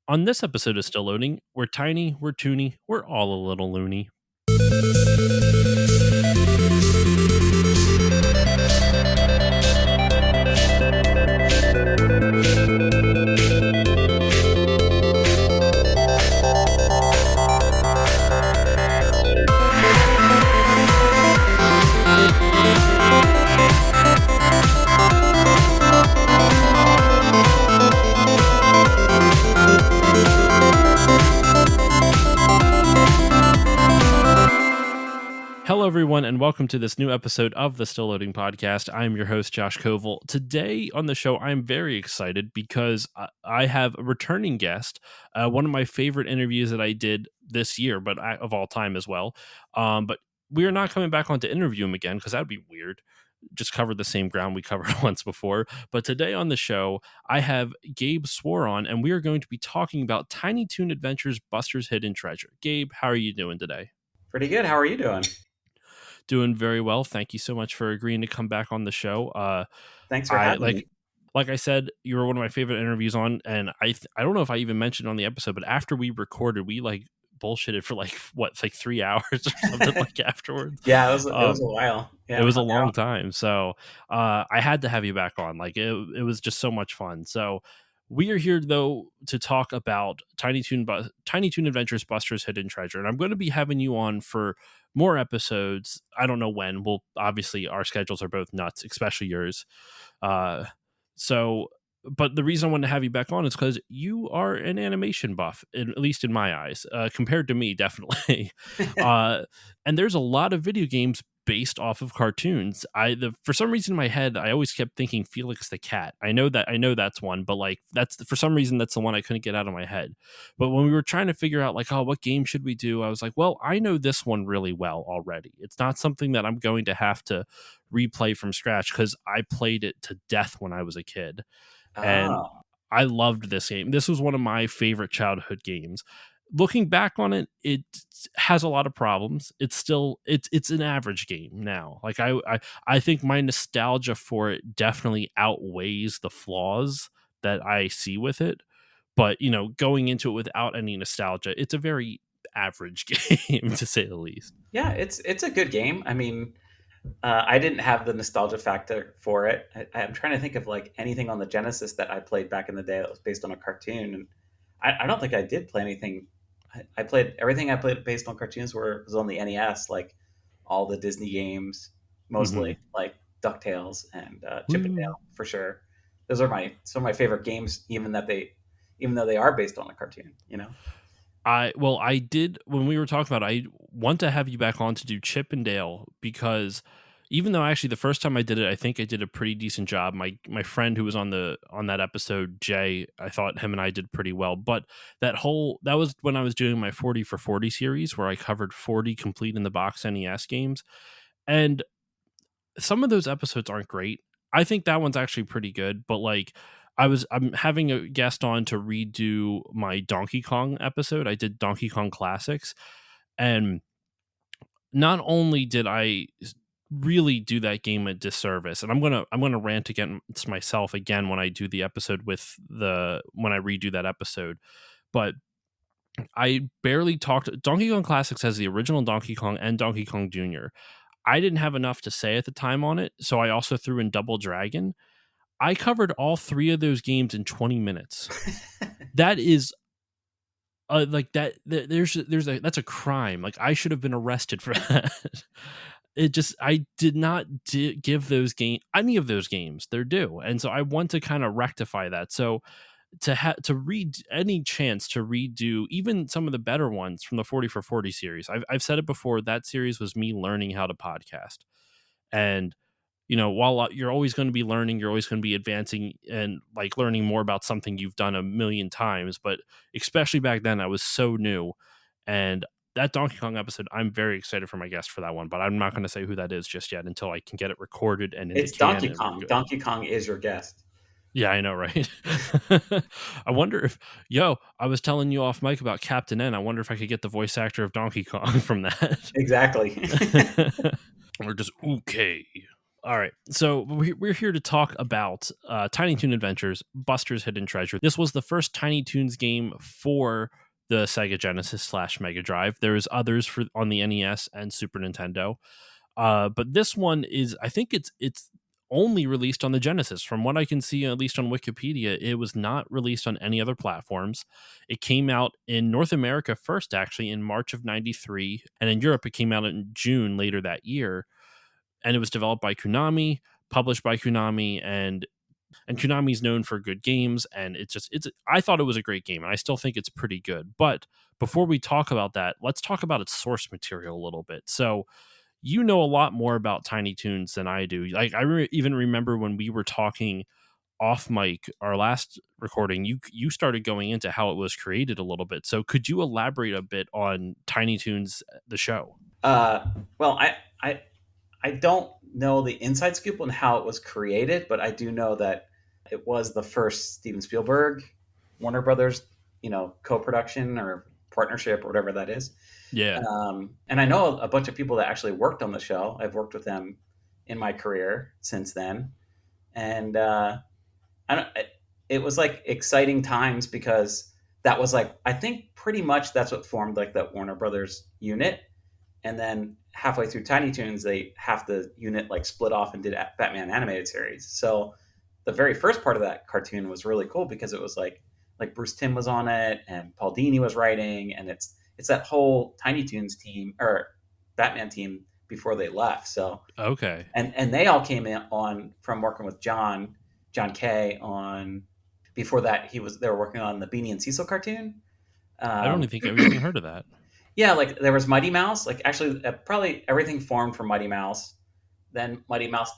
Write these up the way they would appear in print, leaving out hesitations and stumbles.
On this episode of Still Loading, we're tiny, we're toony, we're all a little loony. Hello, everyone, and welcome to this new episode of the Still Loading podcast. I'm your host, Josh Koval. Today on the show, I'm very excited because I have a returning guest, one of my favorite interviews that I did this year, but of all time as well. But we are not coming back on to interview him again because that'd be weird. Just covered the same ground we covered once before. But today on the show, I have Gabe Swarr on, and we are going to be talking about Tiny Toon Adventures Buster's Hidden Treasure. Gabe, how are you doing today? Pretty good. How are you doing? Doing very well. Thank you so much for agreeing to come back on the show. Thanks for having me. Like I said, you were one of my favorite interviews on, and I don't know if I even mentioned on the episode, but after we recorded, we bullshitted for 3 hours or something afterwards. Yeah, it was a while. Yeah, it was a long time. So I had to have you back on. It was just so much fun. So we are here, though, to talk about Tiny Toon Adventures Buster's Hidden Treasure. And I'm going to be having you on for more episodes. I don't know when. Well, obviously, our schedules are both nuts, especially yours. But the reason I wanted to have you back on is because you are an animation buff, at least in my eyes, compared to me, definitely. And there's a lot of video games based off of cartoons. For some reason in my head, I always kept thinking Felix the Cat. I know that's one, but for some reason that's the one I couldn't get out of my head. But when we were trying to figure out what game should we do, I was like, well, I know this one really well already. It's not something that I'm going to have to replay from scratch because I played it to death when I was a kid. And I loved this game. This was one of my favorite childhood games. Looking back on it, it has a lot of problems. It's an average game now. I think my nostalgia for it definitely outweighs the flaws that I see with it. But going into it without any nostalgia, it's a very average game to say the least. Yeah, it's a good game. I mean, I didn't have the nostalgia factor for it. I'm trying to think of anything on the Genesis that I played back in the day that was based on a cartoon, and I don't think I did play anything. I played everything I played based on cartoons was on the NES, like all the Disney games, mostly like DuckTales and Chip and Dale for sure. Those are some of my favorite games, even though they are based on a cartoon. I did when we were talking about it, I want to have you back on to do Chip and Dale because even though actually the first time I did it, I think I did a pretty decent job. My friend who was on that episode, Jay, I thought him and I did pretty well. But that was when I was doing my 40 for 40 series where I covered 40 complete in the box NES games. And some of those episodes aren't great. I think that one's actually pretty good, but I'm having a guest on to redo my Donkey Kong episode. I did Donkey Kong Classics, and not only did I really do that game a disservice, and I'm gonna rant against myself again when I do the episode when I redo that episode, but I barely talked. Donkey Kong Classics has the original Donkey Kong and Donkey Kong Jr. I didn't have enough to say at the time on it, so I also threw in Double Dragon. I covered all three of those games in 20 minutes. That is that's a crime. I should have been arrested for that. I did not give any of those games their due. And so I want to kind of rectify that. So to read any chance to redo even some of the better ones from the 40 for 40 series. I've said it before, that series was me learning how to podcast. And while you're always going to be learning, you're always going to be advancing and learning more about something you've done a million times. But especially back then, I was so new. And that Donkey Kong episode, I'm very excited for my guest for that one. But I'm not going to say who that is just yet until I can get it recorded. And it's Donkey Kong. Donkey Kong is your guest. Yeah, I know, right? I wonder if, I was telling you off mic about Captain N. I wonder if I could get the voice actor of Donkey Kong from that. Exactly. Or just, okay. All right. So we're here to talk about Tiny Toon Adventures, Buster's Hidden Treasure. This was the first Tiny Toons game for the Sega Genesis slash Mega Drive. There's others for on the NES and Super Nintendo. But this one is, I think it's only released on the Genesis. From what I can see, at least on Wikipedia, it was not released on any other platforms. It came out in North America first, actually, in March of '93, and in Europe, it came out in June later that year. And it was developed by Konami, published by Konami, and Konami's known for good games. And it's I thought it was a great game, and I still think it's pretty good. But before we talk about that, let's talk about its source material a little bit. So you know a lot more about Tiny Toons than I do. Like even remember when we were talking off mic our last recording, you started going into how it was created a little bit. So could you elaborate a bit on Tiny Toons the show? Uh, well, I don't know the inside scoop on how it was created, but I do know that it was the first Steven Spielberg, Warner Brothers, co-production or partnership or whatever that is. Yeah. And I know a bunch of people that actually worked on the show. I've worked with them in my career since then, and I don't, it was like exciting times because that was like I think pretty much that's what formed like that Warner Brothers unit, and then halfway through Tiny Toons, they half the unit like split off and did Batman animated series. So the very first part of that cartoon was really cool because it was like Bruce Timm was on it and Paul Dini was writing, and it's that whole Tiny Toons team or Batman team before they left. So Okay. and they all came in on from working with John Kay on before that they were working on the Beanie and Cecil cartoon. I don't Um, think I've even heard of that. yeah, like there was Mighty Mouse. Like actually, probably everything formed from Mighty Mouse. Then Mighty Mouse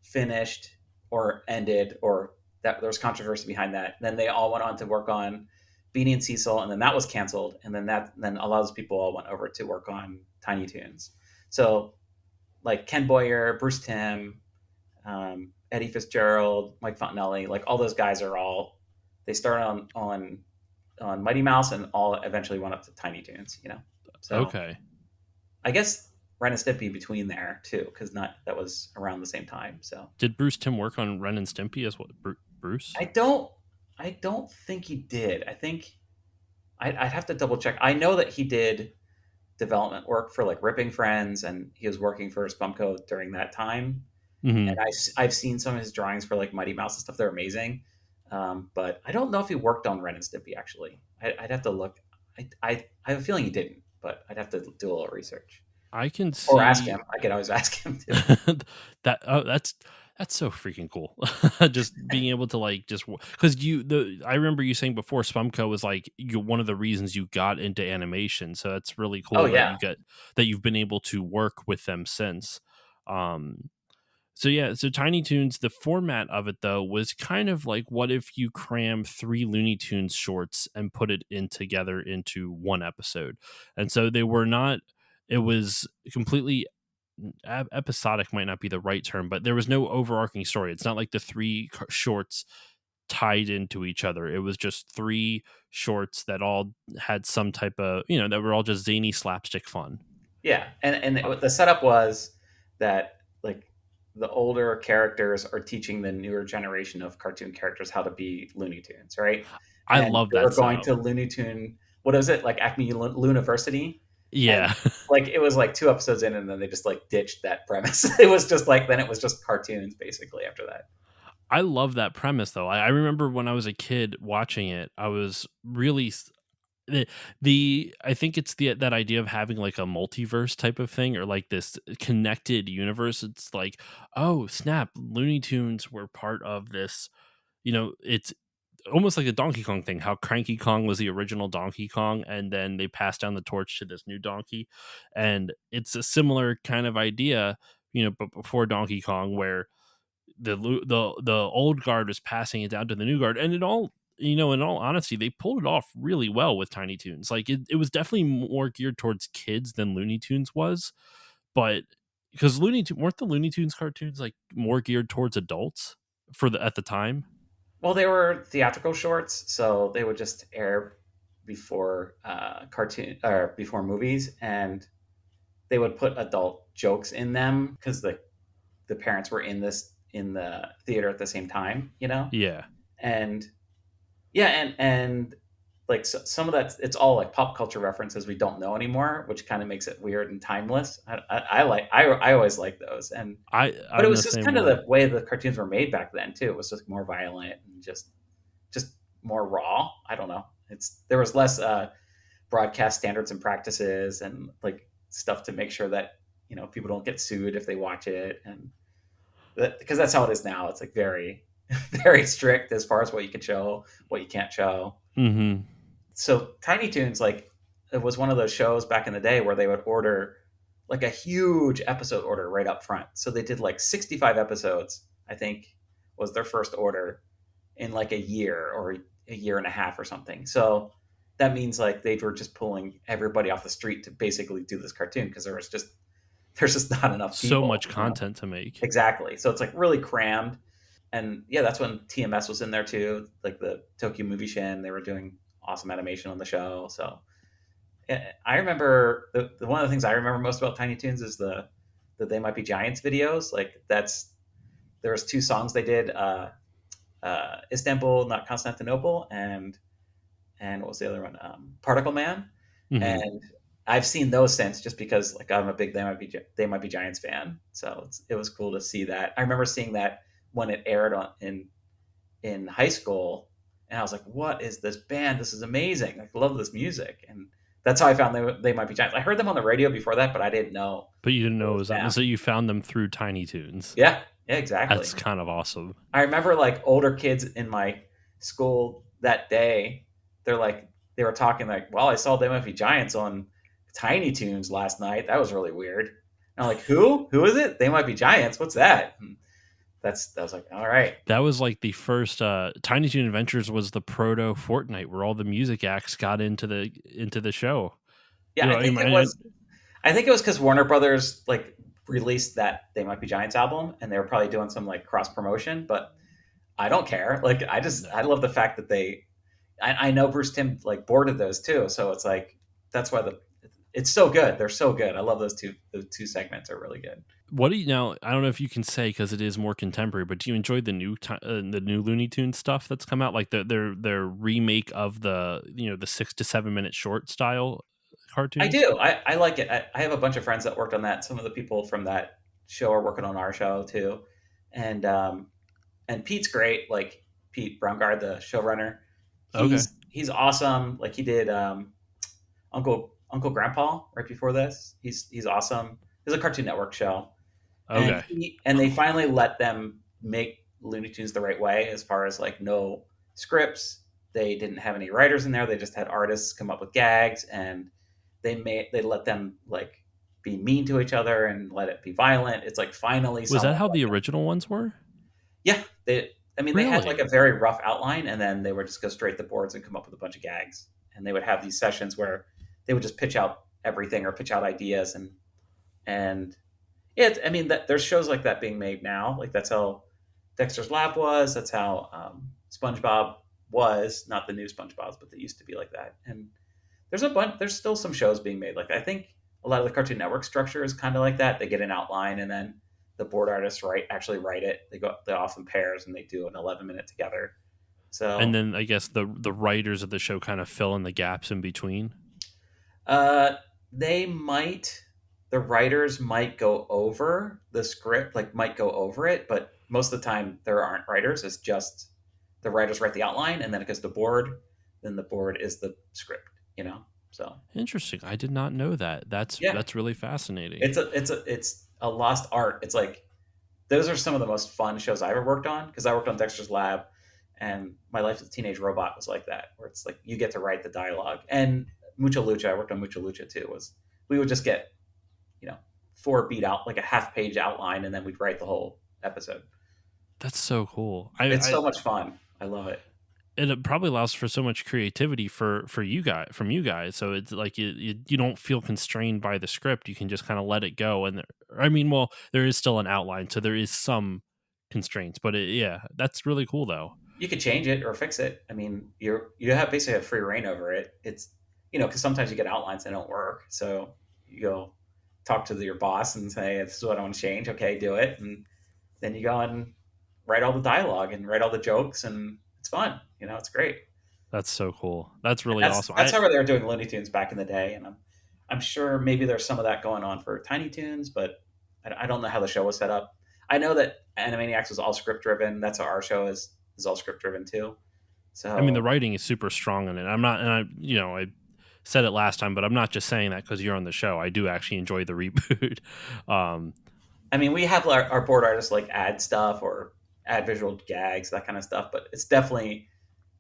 finished or ended, or that there was controversy behind that. Then they all went on to work on Beanie and Cecil, and then that was canceled. And then a lot of those people all went over to work on Tiny Toons. So like Ken Boyer, Bruce Timm, Eddie Fitzgerald, Mike Fontanelli, like all those guys are all they started on Mighty Mouse and all eventually went up to Tiny Toons. So Okay. I guess Ren and Stimpy between there too, because not that was around the same time. So Did Bruce Timm work on Ren and Stimpy as what? Bruce? I don't I don't think he did. I think I'd have to double check. I know that he did development work for like Ripping Friends, and he was working for Spumco during that time. And Hmm. I've seen some of his drawings for like Mighty Mouse and stuff. They're amazing. But I don't know if he worked on Ren and Stimpy actually. I'd have to look. I have a feeling he didn't, but I'd have to do a little research I can or ask see him. I could always ask him too. that. Oh, that's so freaking cool. Just being able to like just because I remember you saying before Spumco was like one of the reasons you got into animation. So that's really Oh cool that yeah, you've been able to work with them since. Um, So yeah, so Tiny Toons, the format of it though was kind of like what if you cram three Looney Tunes shorts and put it in together into one episode. And so they were not it was completely episodic might not be the right term, but there was no overarching story. It's not like the three shorts tied into each other. It was just three shorts that all had some type of, that were all just zany slapstick fun. yeah. And Uh, the setup was that like the older characters are teaching the newer generation of cartoon characters how to be Looney Tunes, right? I And love they that were going setup. to Looney Tune. What is it like Acme Looniversity? And Yeah. like it was like two episodes in, and then they just like ditched that premise. It was just like then it was just cartoons basically after that. I love that premise though. I remember when I was a kid watching it, I was really the I think it's the that idea of having like a multiverse type of thing or like this connected universe. It's like, oh snap, Looney Tunes were part of this. It's almost like the Donkey Kong thing. How Cranky Kong was the original Donkey Kong, and then they passed down the torch to this new Donkey, and it's a similar kind of idea. But before Donkey Kong, where the old guard was passing it down to the new guard, and in all honesty, they pulled it off really well with Tiny Toons. Like it was definitely more geared towards kids than Looney Tunes was, but because weren't the Looney Tunes cartoons like more geared towards adults at the time? Well, they were theatrical shorts, so they would just air before cartoon or before movies, and they would put adult jokes in them because the parents were in the theater at the same time, you know, Yeah. and yeah, and like some of that, it's all like pop culture references we don't know anymore, which kind of makes it weird and timeless. I always like those, and but it I'm was the just same kind of way. the way the cartoons were made back then too. It was just more violent and just more raw. I don't know. There was less broadcast standards and practices and like stuff to make sure that people don't get sued if they watch it, and because that's how it is now. It's like very very strict as far as what you can show, what you can't show. Hmm. So Tiny Toons, like, it was one of those shows back in the day where they would order like a huge episode order right up front. So they did like 65 episodes, I think was their first order in like a year or a year and a half or something. So that means like they were just pulling everybody off the street to basically do this cartoon because there's just not enough So people, much content to make. Exactly. So it's like really crammed. And yeah, that's when TMS was in there too, like the Tokyo Movie Shin. They were doing awesome animation on the show. So yeah, I remember one of the things I remember most about Tiny Toons is the They Might Be Giants videos. Like there was two songs they did, Istanbul, not Constantinople, and what was the other one? Particle Man. Hmm. And I've seen those since, just because like I'm a big They Might Be Giants fan. So it was cool to see that. I remember seeing that when it aired in high school, and I was like, "What is this band? This is amazing! Like, I love this music." And that's how I found They Might Be Giants. I heard them on the radio before that, but I didn't know But you didn't it know it was was them. them. So you found them through Tiny Toons. Yeah, yeah, exactly. That's kind of awesome. I remember like older kids in my school that day. They're like, they were talking like, "Well, I saw They Might Be Giants on Tiny Toons last night. That was really weird." And I'm like, "Who? Who is it? They Might Be Giants. What's that?" And I was like, "All right." That was like the first Tiny Toon Adventures was the proto Fortnite where all the music acts got into the show. Yeah, You know, I think it was because Warner Brothers like released that They Might Be Giants album, and they were probably doing some like cross promotion. But I don't care. Like, I no. love the fact that I know Bruce Timm like boarded those too, so it's like that's why it's so good. They're so good. I love those two segments are really good. What do you now? I don't know if you can say because it is more contemporary, but do you enjoy the new Looney Tunes stuff that's come out, like their remake of the 6 to 7 minute short style I cartoons? do. I like it. I have a bunch of friends that worked on that. Some of the people from that show are working on our show too, and Pete's great. Like Pete Brownguard, the showrunner, Okay, he's awesome. Like he did Uncle Grandpa right before this. He's awesome. It's a Cartoon Network show, and okay. they finally let them make Looney Tunes the right way, as far as like no scripts. They didn't have any writers in there. They just had artists come up with gags, and they let them like be mean to each other and let it be violent. It's like finally Was that someone how let the them. original ones were? Yeah, they had like Really? a very rough outline, and then they would just go straight to the boards and come up with a bunch of gags. And they would have these sessions where they would just pitch out everything or pitch out ideas, and yeah, I mean that there's shows like that being made now. Like that's how Dexter's Lab was. That's how SpongeBob was. Not the new SpongeBob's, but they used to be like that. And there's a bunch. There's still some shows being made. Like I think a lot of the Cartoon Network structure is kind of like that. They get an outline, and then the board artists write it. They off in pairs, and they do an 11 minute together. And So then I guess the writers of the show kind of fill in the gaps in between. uh, they might the writers might go over the script, like might go over it, but most of the time there aren't writers. It's just the writers write the outline, and then it goes to board. Then the board is the script. So Interesting. I did not know that. yeah, That's really fascinating. it's a lost art. It's like those are some of the most fun shows I ever worked on, because I worked on Dexter's Lab, and My Life as a Teenage Robot was like that, where it's like you get to write the dialogue. And Mucha Lucha, I worked on Mucha Lucha too. Was We would just get you know 4 beat out, like a half-page outline, and then we'd write the whole episode. That's so cool. It's so much fun. I love it. And it probably allows for so much creativity for you guys. So it's like you don't feel constrained by the script. You can just kind of let it go. And I mean, well, there is still an outline, so there is some constraints. But yeah, that's really cool though. You could change it or fix it. I mean, you have basically have free reign over it. It's because sometimes you get outlines that don't work, so you go talk to your boss and say, "This is what I want to change." Okay, do it. And then you go and write all the dialogue and write all the jokes, and it's fun. It's great. That's so cool. That's And really that's awesome. that's how they were doing Looney Tunes back in the day, and I'm sure maybe there's some of that going on for Tiny Toons, but I don't know how the show was set up. I know that Animaniacs was all script driven. That's how our show is all script driven too. I mean, the So writing is super strong in it. I'm not, and I said it last time, but I'm not just saying that because you're on the show. I do actually enjoy the reboot. um, I mean, we have our board artists like add stuff or add visual gags, that kind of stuff, but it's definitely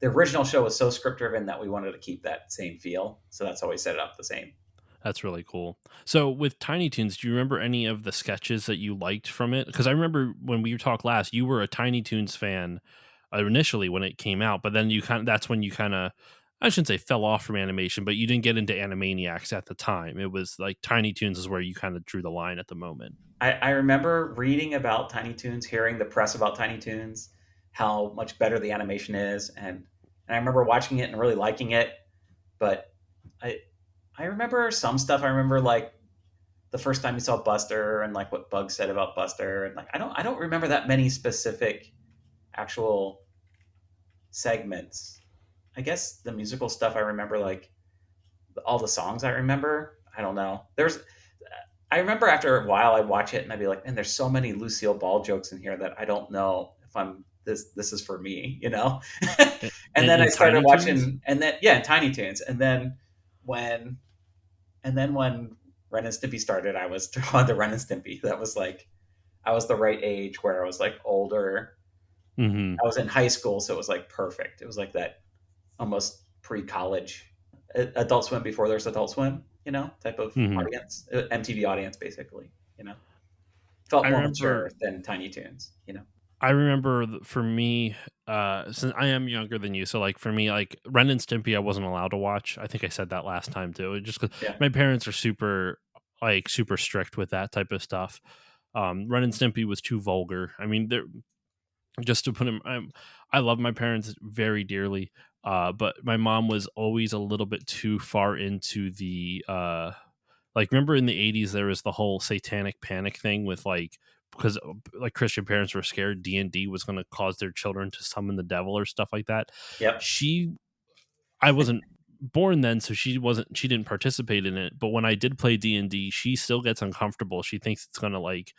the original show was so script driven that we wanted to keep that same feel. So that's how we set it up the same. that's really cool. So with Tiny Toons, do you remember any of the sketches that you liked from it? Because I remember when we talked last, you were a Tiny Toons fan initially when it came out, but then that's when you kind of, I shouldn't say fell off from animation, but you didn't get into Animaniacs at the time. It was like Tiny Toons is where you kind of drew the line at the moment. I remember reading about Tiny Toons, hearing the press about Tiny Toons, how much better the animation is, and I remember watching it and really liking it. But I I remember some stuff. I remember like the first time you saw Buster and like what Bugs said about Buster, and like I don't remember that many specific actual segments. I guess the musical stuff I remember, like all the songs I remember. I don't know. I remember after a while I'd watch it and I'd be like, man, there's so many Lucille Ball jokes in here that I don't know if I'm this is for me. And then I In started Tiny Toons? watching, and then yeah, in Tiny Toons, when when Ren and Stimpy started, I was on the Ren and Stimpy. That was like I was the right age where I was like older. Hmm. I was in high school, so it was like perfect. It was like that almost pre-college Adult Swim before there's Adult Swim, type of Hmm. audience, MTV audience, basically. You know, felt I more remember mature than Tiny Toons. I remember for me, since I am younger than you, so like for me, like Ren and Stimpy, I wasn't allowed to watch. I think I said that last time too. Just because Yeah. my parents are super strict with that type of stuff. Ren and Stimpy was too vulgar. I mean, they're just to put him. I love my parents very dearly, but my mom was always a little bit too far into the like remember in the 80s there was the whole satanic panic thing with like because like Christian parents were scared D&D was going to cause their children to summon the devil or stuff like that. Yep. She I wasn't born then, so she didn't participate in it, but when I did play D&D, she still gets uncomfortable. She thinks it's going to like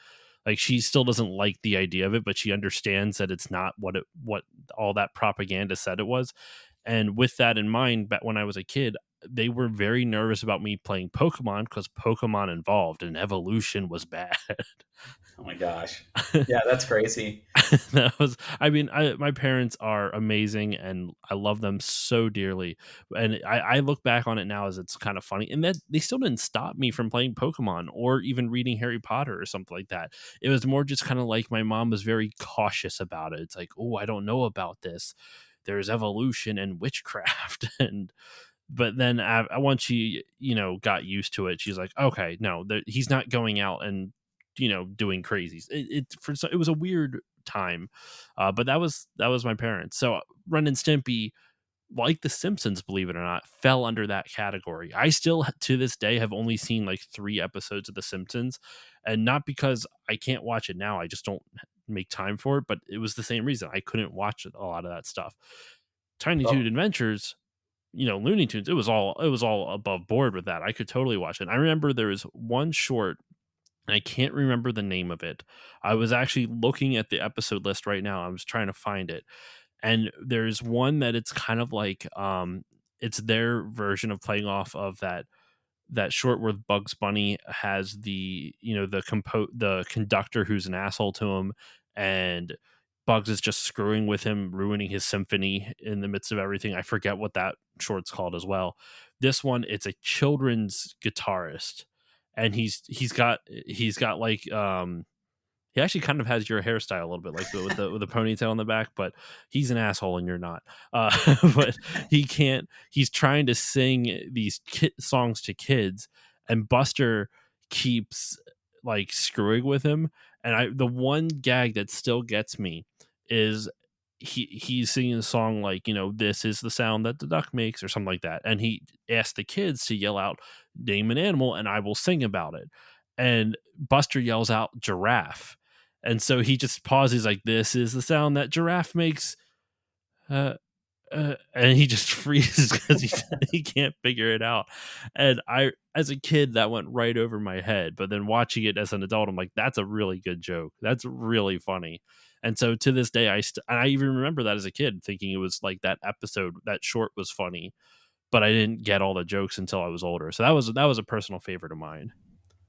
she still doesn't like the idea of it, but she understands that it's not what all that propaganda said it was. And with that in mind, back when I was a kid, they were very nervous about me playing Pokemon because Pokemon involved and evolution was bad. Oh my gosh. Yeah, that's crazy. That was, I mean, my parents are amazing and I love them so dearly. And I look back on it now as it's kind of funny. And that they still didn't stop me from playing Pokemon or even reading Harry Potter or something like that. It was more just kind of like my mom was very cautious about it. It's like, oh, I don't know about this. There's evolution and witchcraft. And but then once she got used to it, she's like, okay, no, he's not going out and doing crazies. It was a weird time, but that was my parents. So Ren and Stimpy, like The Simpsons, believe it or not, fell under that category. I still to this day have only seen like 3 episodes of The Simpsons, and not because I can't watch it now, I just don't make time for it, but it was the same reason I couldn't watch a lot of that stuff. Tiny Toon Well, Adventures, Looney Tunes, it was all above board with that. I could totally watch it. I remember there was one short, and I can't remember the name of it. I was actually looking at the episode list right now. I was trying to find it. And there's one that it's kind of like it's their version of playing off of that short where Bugs Bunny has the conductor who's an asshole to him, and Bugs is just screwing with him, ruining his symphony in the midst of everything. I forget what that short's called as well. This one, it's a children's guitarist, and he's got like he actually kind of has your hairstyle a little bit, like with the ponytail in the back, but he's an asshole and you're not. But he can't. He's trying to sing these songs to kids, and Buster keeps like screwing with him. And the one gag that still gets me is he's singing a song like this is the sound that the duck makes or something like that, and he asks the kids to yell out name an animal and I will sing about it, and Buster yells out giraffe, And so he just pauses like, this is the sound that giraffe makes. Uh, and he just freezes because he can't figure it out. And I, as a kid, that went right over my head. But then watching it as an adult, I'm like, that's a really good joke. That's really funny. And so to this day, and I even remember that as a kid, thinking it was like that episode, that short was funny, but I didn't get all the jokes until I was older. So that was a personal favorite of mine.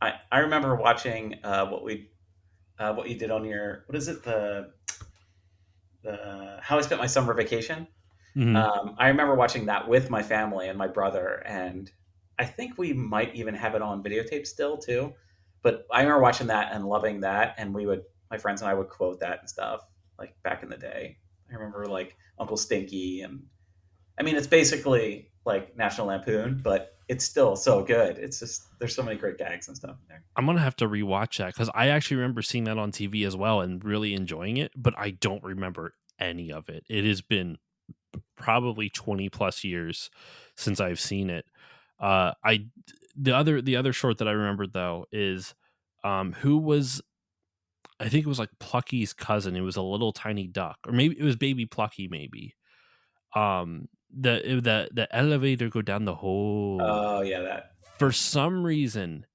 I remember watching what you did on your, what is it, the How I Spent My Summer Vacation. Hmm. I remember watching that with my family and my brother, and I think we might even have it on videotape still too. But I remember watching that and loving that, and my friends and I would quote that and stuff like back in the day. I remember like Uncle Stinky, and I mean it's basically like National Lampoon, but it's still so good. It's just there's so many great gags and stuff in there. I'm gonna have to rewatch that because I actually remember seeing that on TV as well and really enjoying it, but I don't remember any of it. It has been probably 20 plus years since I've seen it. I the other short that I remembered though is who was, I think it was like Plucky's cousin. It was a little tiny duck, or maybe it was Baby Plucky. Maybe the elevator go down the hole. Oh yeah, that For some reason,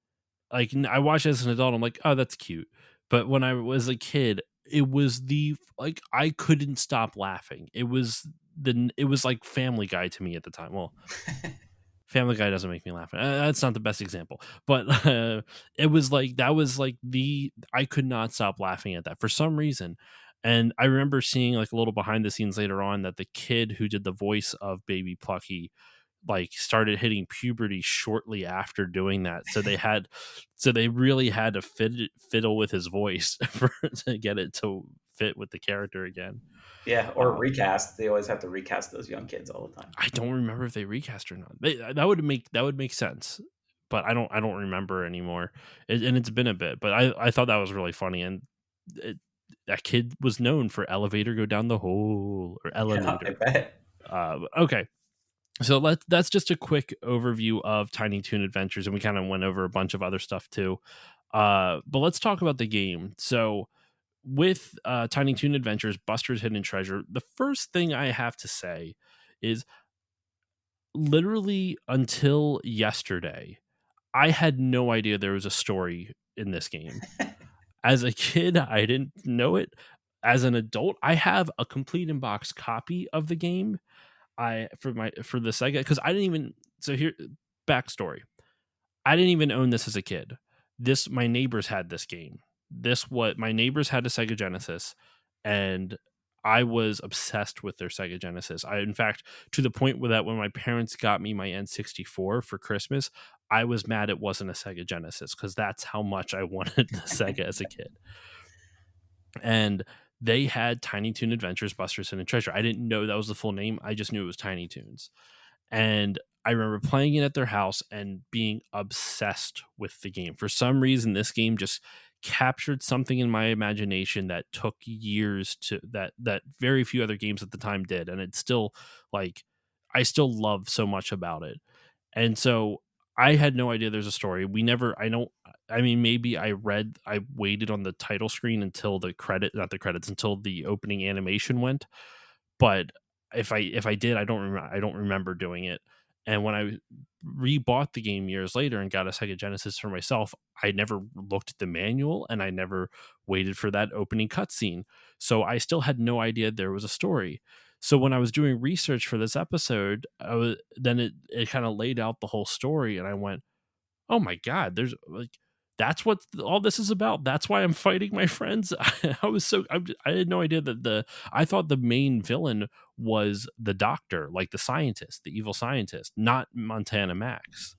like I watched it as an adult, I'm like, oh, that's cute. But when I was a kid, it was like I couldn't stop laughing. It was like Family Guy to me at the time. Well, Family Guy doesn't make me laugh. That's not the best example, but it was like that was like I could not stop laughing at that for some reason. And I remember seeing like a little behind the scenes later on that the kid who did the voice of Baby Plucky like started hitting puberty shortly after doing that. So they really had to fiddle with his voice to get it to fit with the character again. yeah, or Uh, recast. They always have to recast those young kids all the time. I don't remember if they recast or not. That would make sense, but I don't remember anymore. And it's been a bit, but I thought that was really funny. And it, that kid was known for elevator go down the hole or Yeah, I elevator. bet. Okay, so that's just a quick overview of Tiny Toon Adventures, and we kind of went over a bunch of other stuff too. But let's talk about the game. So with Tiny Toon Adventures, Buster's Hidden Treasure, the first thing I have to say is literally until yesterday, I had no idea there was a story in this game. As a kid, I didn't know it. As an adult, I have a complete in box copy of the game. For the Sega, because I didn't even, so here, backstory. I didn't even own this as a kid. This My neighbors had this game. My neighbors had a Sega Genesis, and I was obsessed with their Sega Genesis. In fact, to the point where that when my parents got me my N64 for Christmas, I was mad it wasn't a Sega Genesis because that's how much I wanted the Sega as a kid. And they had Tiny Toon Adventures, Buster's Hidden Treasure. I didn't know that was the full name. I just knew it was Tiny Toons. And I remember playing it at their house and being obsessed with the game. For some reason, this game just captured something in my imagination that took years to that very few other games at the time did. And it's still like I still love so much about it. And so I had no idea there's a story. We never, I don't, I mean, maybe I waited on the title screen until not the credits, until the opening animation went. But if I did, I don't remember doing it. And when I rebought the game years later and got a Sega Genesis for myself, I never looked at the manual and I never waited for that opening cutscene. So I still had no idea there was a story. So when I was doing research for this episode, then it kind of laid out the whole story, and I went, "Oh my god, there's like that's what all this is about. That's why I'm fighting my friends." I had no idea that I thought the main villain was the doctor, like the scientist, the evil scientist, not Montana Max.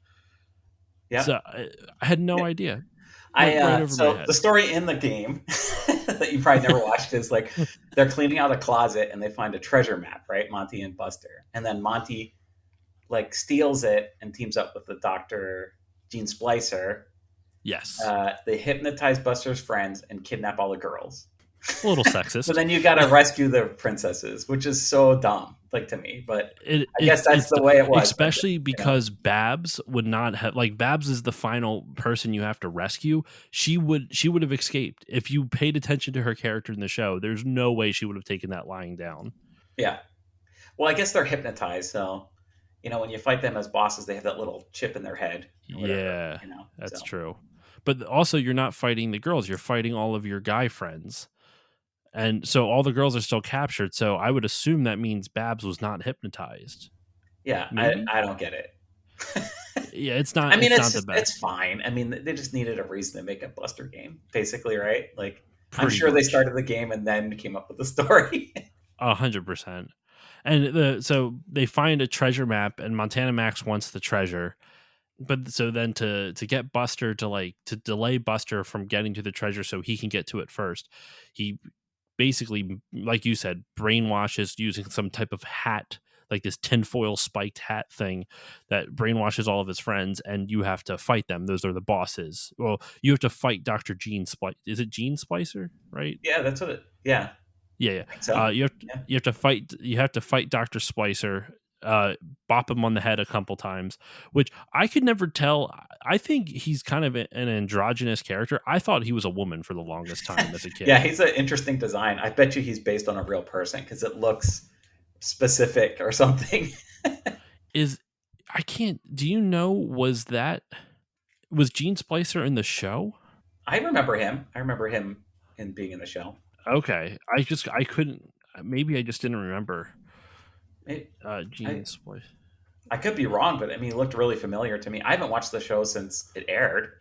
Yeah. So I had no idea. Went I right over my so the head. story in the game that you probably never watched is like they're cleaning out a closet and they find a treasure map, right? Monty and Buster. And then Monty like steals it and teams up with the doctor Gene Splicer. Yes. They hypnotize Buster's friends and kidnap all the girls. A little But sexist. then you got to rescue the princesses, which is so dumb, like to me. But I guess that's It's the way it was. But, especially because Babs would not have, like, Babs is the final person you have to rescue. She would have escaped if you paid attention to her character in the show. There's no way she would have taken that lying down. yeah. Well, I guess they're hypnotized, so when you fight them as bosses, they have that little chip in their head or whatever. Yeah, that's So true. But also, you're not fighting the girls; you're fighting all of your guy friends, and so all the girls are still captured. So I would assume that means Babs was not hypnotized. yeah, Maybe. I don't get it. Yeah, it's I not. mean, It's not the it's best. fine. I mean, they just needed a reason to make a Buster game, basically, right? Like, I'm Pretty sure they much. started the game and then came up with the story. 100%. And so they find a treasure map, and Montana Max wants the treasure. But so then to get Buster to delay Buster from getting to the treasure so he can get to it first, he basically, like you said, brainwashes using some type of hat, like this tinfoil spiked hat thing that brainwashes all of his friends, and you have to fight them. Those are the bosses. Well, you have to fight Dr. Gene Splice. Is it Gene Splicer, right? Yeah, that's what it. Yeah, Yeah, yeah. I think so. Yeah, You have to fight Dr. Splicer, bop him on the head a couple times, which I could never tell. I think he's kind of an androgynous character. I thought he was a woman for the longest time as a yeah, kid. he's an interesting design. I bet you he's based on a real person because it looks specific or something. Is I can't Do you know, was Gene Splicer in the show? I remember him. I remember him in being in the show. Okay. I couldn't, maybe I just didn't remember It, Gene I Splicer. I could be wrong, but I mean, he looked really familiar to me. I haven't watched the show since it aired,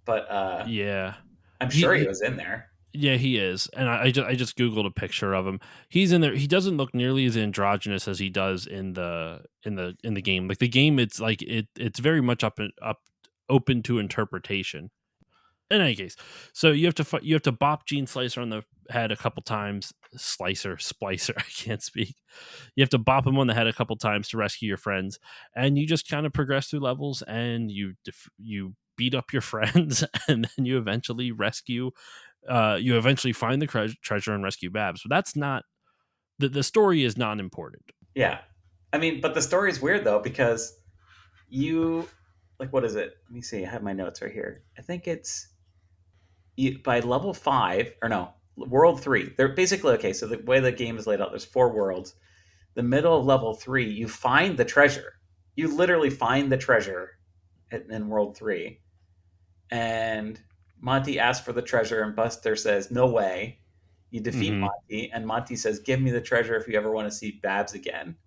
but Yeah. I'm sure he He was in there. Yeah, he is, and I just googled a picture of him. He's in there. He doesn't look nearly as androgynous as he does in the game. Like the game, it's very much up open to interpretation. In any case, so you have to bop Gene Slicer on the head a couple times. Splicer, I can't speak. You have to bop him on the head a couple times to rescue your friends, and you just kind of progress through levels, and you beat up your friends, and then you eventually find the treasure and rescue Babs. But that's not the story is not important. Yeah, I mean, but the story is weird though because you like what is it? Let me see. I have my notes right here. I think it's by level 5 or no, world 3. They're basically okay. So the way the game is laid out, there's 4 worlds. The middle of level 3, you find the treasure. You literally find the treasure in world 3, and Monty asks for the treasure, and Buster says, "No way." You defeat Hmm. Monty, and Monty says, "Give me the treasure if you ever want to see Babs again."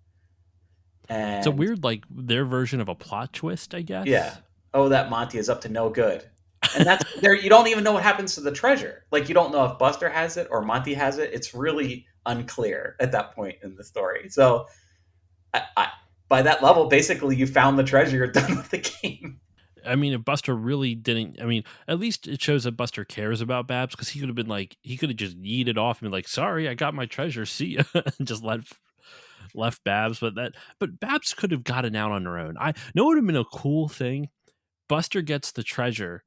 It's a And weird, like, their version of a plot twist, I yeah, guess. oh, that Monty is up to no good. And that's there. You don't even know what happens to the treasure. Like you don't know if Buster has it or Monty has it. It's really unclear at that point in the story. So by that level, basically, you found the treasure. You're done with the game. I mean, if Buster really didn't, I mean, at least it shows that Buster cares about Babs, because he could have been like, he could have just yeeted off and been like, "Sorry, I got my treasure. See ya," and just left Babs. But Babs could have gotten out on her own. I know it would have been a cool thing. Buster gets the treasure,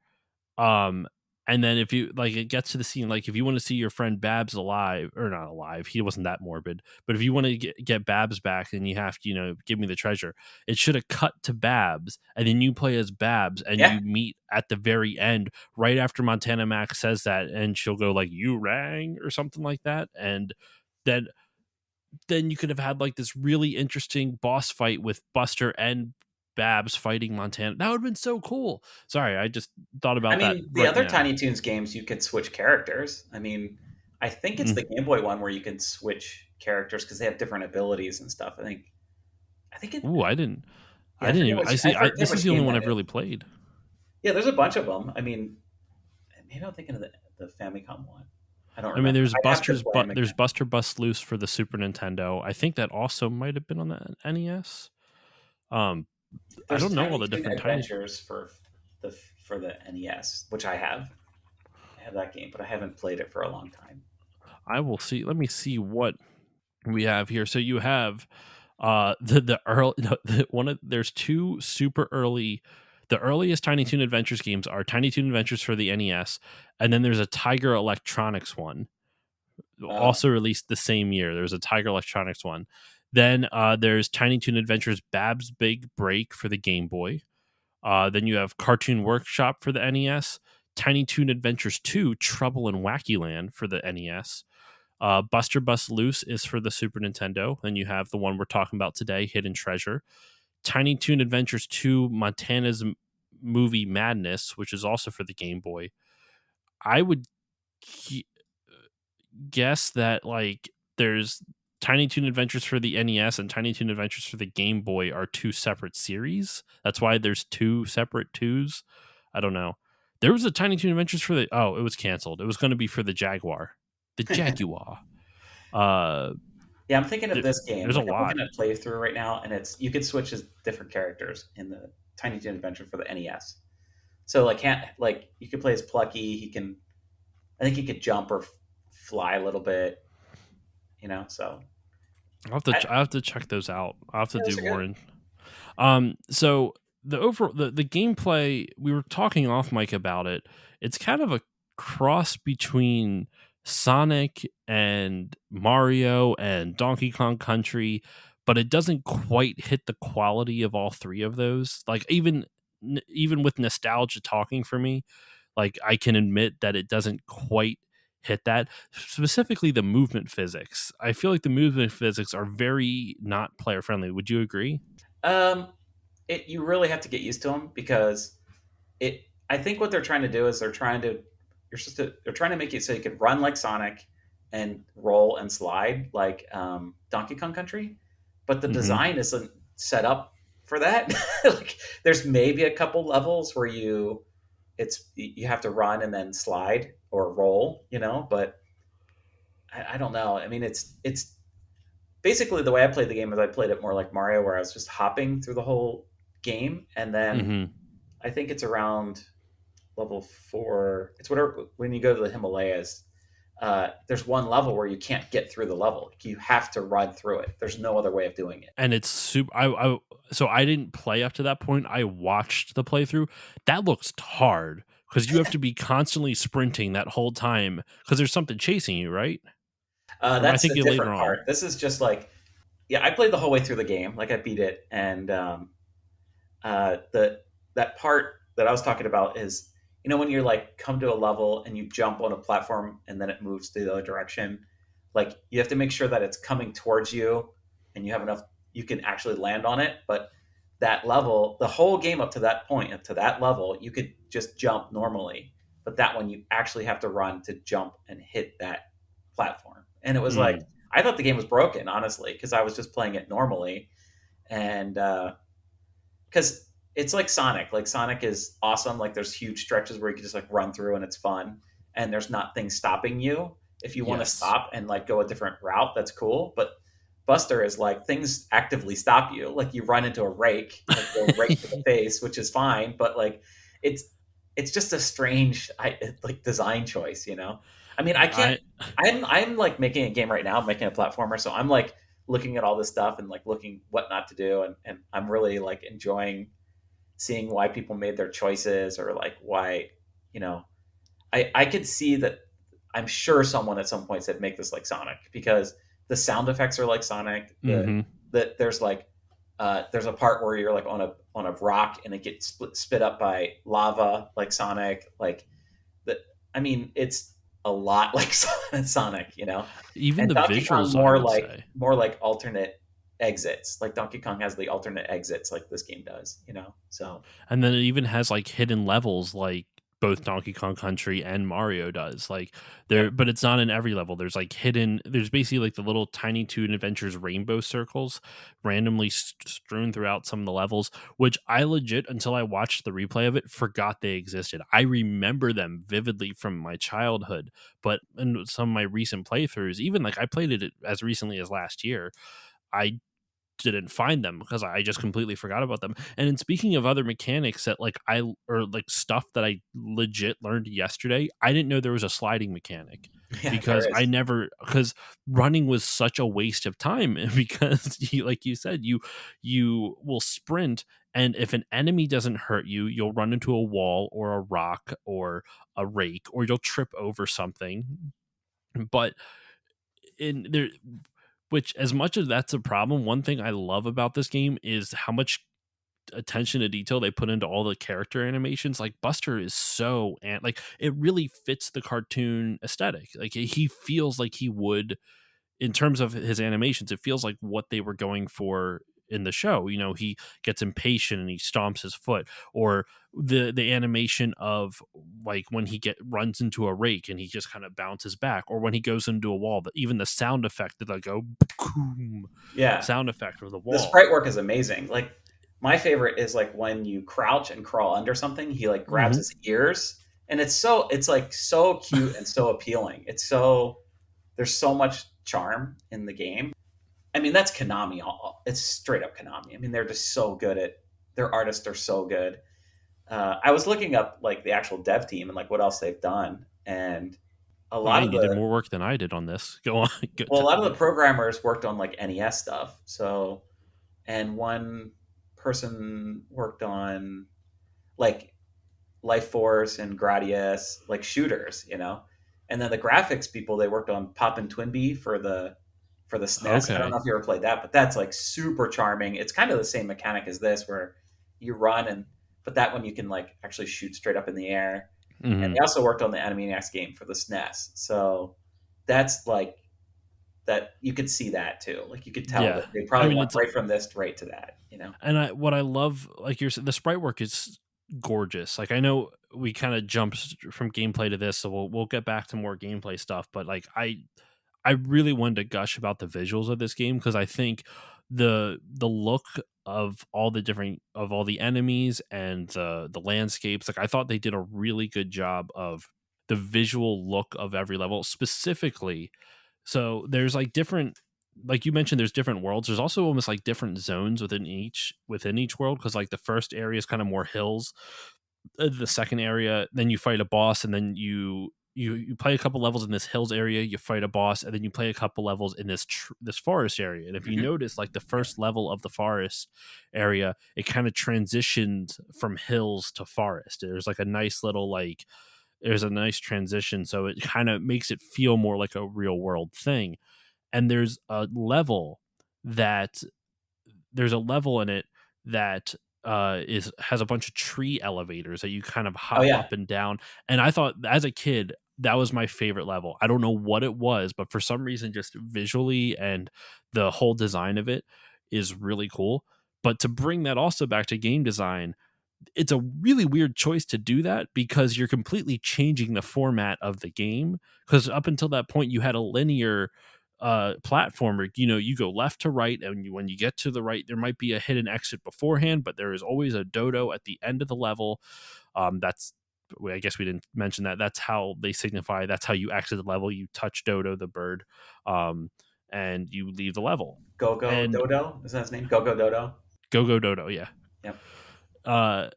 um, and then if you like, it gets to the scene, like if you want to see your friend Babs alive, or not alive, he wasn't that morbid, but if you want to get Babs back, then you have to, give me the treasure. It should have cut to Babs, and then you play as Babs, and Yeah, you meet at the very end, right after Montana Max says that, and she'll go like, "You rang," or something like that, and then you could have had like this really interesting boss fight with Buster and Babs fighting Montana. That would have been so cool. Sorry, I just thought I about that mean, the right other now. Tiny Toons games, you could switch characters. I mean, I think it's Mm. the Game Boy one where you can switch characters because they have different abilities and stuff. I think it. Ooh, Yeah, I I didn't forget even. which. I I see. forget This is which the only game one that I've is. really played. Yeah, there's a bunch of them. I mean, maybe I'm thinking of the Famicom one. I don't I mean, remember. I'd have to play them There's again. Buster Bust Loose for the Super Nintendo. I think that also might have been on the NES. Um, I There's don't know all Tiny the Toon different tiny. Adventures the for the NES, which I have. I have that game, but I haven't played it for a long time. I will see. Let me see what we have here. So you have the early no, one of there's two super early. The earliest Tiny Toon Adventures games are Tiny Toon Adventures for the NES, and then there's a Tiger Electronics one. Oh, also released the same year. There's a Tiger Electronics one. Then there's Tiny Toon Adventures Bab's Big Break for the Game Boy. Then you have Cartoon Workshop for the NES, Tiny Toon Adventures 2 Trouble in Wacky Land for the NES. Buster Bust Loose is for the Super Nintendo. Then you have the one we're talking about today, Hidden Treasure. Tiny Toon Adventures 2 Montana's Movie Madness, which is also for the Game Boy. I would gu- guess that like there's Tiny Toon Adventures for the NES and Tiny Toon Adventures for the Game Boy are two separate series. That's why there's two separate twos. I don't know. There was a Tiny Toon Adventures for the it was canceled. It was going to be for the Jaguar. The Jaguar. Uh yeah. I'm thinking of there, this game. there's a Like I'm lot. looking at playthrough right now, and it's you could switch as different characters in the Tiny Toon Adventure for the NES. So like can't like you could play as Plucky. He can I think he could jump or fly a little bit. So I, I'll have to check those out. I'll have to yeah, do those are more good. in. So the gameplay, we were talking off mic about it. It's kind of a cross between Sonic and Mario and Donkey Kong Country, but it doesn't quite hit the quality of all three of those. Like even with nostalgia talking for me, like I can admit that it doesn't quite hit that. Specifically the movement physics. I feel like the movement physics are very not player friendly. Would you agree? Um, you really have to get used to them because it. I think what they're trying to do is they're trying to make it so you could run like Sonic and roll and slide like Donkey Kong Country, but the Mhm. design isn't set up for that. Like, there's maybe a couple levels where you have to run and then slide or roll, but I don't know. I mean, it's basically the way I played the game is I played it more like Mario, where I was just hopping through the whole game, and then Mhm. I think it's around level 4. It's whatever when you go to the Himalayas. There's one level where you can't get through the level. You have to run through it. There's no other way of doing it. And it's super. So I didn't play up to that point. I watched the playthrough. That looks hard because you have to be constantly sprinting that whole time because there's something chasing you, right? Or am I That's a thinking later different on? part. This is just like, yeah, I played the whole way through the game. Like I beat it, and the that part that I was talking about is when you're like come to a level and you jump on a platform and then it moves the other direction. Like you have to make sure that it's coming towards you and you have enough you can actually land on it. But that level, the whole game up to that point, up to that level, you could just jump normally. But that one you actually have to run to jump and hit that platform. And it was like Mm. I thought the game was broken, honestly, because I was just playing it normally. And because it's like Sonic. Like Sonic is awesome. Like there's huge stretches where you can just like run through and it's fun, and there's not things stopping you. If you want to Yes. stop and like go a different route, that's cool. But Buster is like things actively stop you. Like you run into a rake, like go right to the face, which is fine. But like it's it's just a strange like design choice. I mean, I can't. I I'm like making a game right now. I'm making a platformer, so I'm like looking at all this stuff and like looking what not to do, and I'm really like enjoying seeing why people made their choices or like why you know I could see that. I'm sure someone at some point said make this like Sonic because the sound effects are like Sonic. mhm. There's like there's a part where you're like on a rock and it gets spit up by lava like Sonic. Like the I mean it's a lot like Sonic, Even and the Donkey Kong visuals, I would say. more like alternate exits. Like Donkey Kong has the alternate exits like this game does, So And then it even has like hidden levels like both Donkey Kong Country and Mario does. Like yep. there but it's not in every level. There's basically like the little Tiny Toon Adventures rainbow circles randomly strewn throughout some of the levels, which I legit until I watched the replay of it forgot they existed. I remember them vividly from my childhood, but in some of my recent playthroughs, even like I played it as recently as last year, I didn't find them because I just completely forgot about them. And in speaking of other mechanics that or like stuff that I legit learned yesterday, I didn't know there was a sliding mechanic Yeah, there because is. because running was such a waste of time because like you said, you will sprint and if an enemy doesn't hurt you, you'll run into a wall or a rock or a rake or you'll trip over something. But in there, which as much as that's a problem, one thing I love about this game is how much attention to detail they put into all the character animations. Like Buster is so, and like it really fits the cartoon aesthetic. Like he feels like he would, in terms of his animations, it feels like what they were going for in the show. You know, he gets impatient and he stomps his foot, or the animation of like when he get runs into a rake and he just kind of bounces back, or when he goes into a wall. But even the sound effect that like go boom Yeah, sound effect of the the wall. sprite work is amazing. Like my favorite is like when you crouch and crawl under something, he like grabs Hmm. his ears, and it's like so cute and so appealing. It's so there's so much charm in the game. I mean, that's Konami. It's straight up Konami. I mean, they're just so good at their artists are so good. I was looking up like the actual dev team and like what else they've done, and a Oh lot man, of you did the more work than I did on this. Go on. well, a lot of the programmers worked on like NES stuff. So, and one person worked on like Life Force and Gradius, like shooters, you know. And then the graphics people they worked on Pop and Twinbee for the SNES. I don't Okay. know if you ever played that, but that's like super charming. It's kind of the same mechanic as this, where you run and but that one you can like actually shoot straight up in the air. And Hmm. they also worked on the Animaniacs game for the SNES. So that's like that you could see that too. Like you could tell Yeah. that they I probably mean, went it's, right from this right to that, you know. and what I love, like you're saying, the sprite work is gorgeous. Like I know we kind of jumped from gameplay to this, so we'll get back to more gameplay stuff. But like I really wanted to gush about the visuals of this game because I think the look of all the different of all the enemies and the landscapes, like I thought they did a really good job of the visual look of every level, specifically. So there's like different, like you mentioned, there's different worlds. There's also almost like different zones within each world, because like the first area is kind of more hills. The second area, then you fight a boss, and then you play a couple levels in this hills area, you fight a boss, and then you play a couple levels in this forest area. And if you Mm-hmm. notice, like the Yep. first level of the forest area, it kind of transitioned from hills to forest. There's like a nice little like there's a nice transition, so it kind of makes it feel more like a real world thing. And that there's a level in it that is has a bunch of tree elevators that you kind of Oh hop yeah. up and down. And I thought as a kid that was my favorite level. I don't know what it was, but for some reason, just visually and the whole design of it is really cool. But to bring that also back to game design, it's a really weird choice to do that because you're completely changing the format of the game. Because up until that point, you had a linear platformer. You know, you go left to right, and when you get to the right, there might be a hidden exit beforehand, but there is always a dodo at the end of the level. That's I guess we didn't mention that. That's how they signify. That's how you exit the level. You touch Dodo, the bird, um, and you leave the level. Go Go And Dodo is that his name? Go Go Dodo. go Dodo, yeah. Yep. Uh,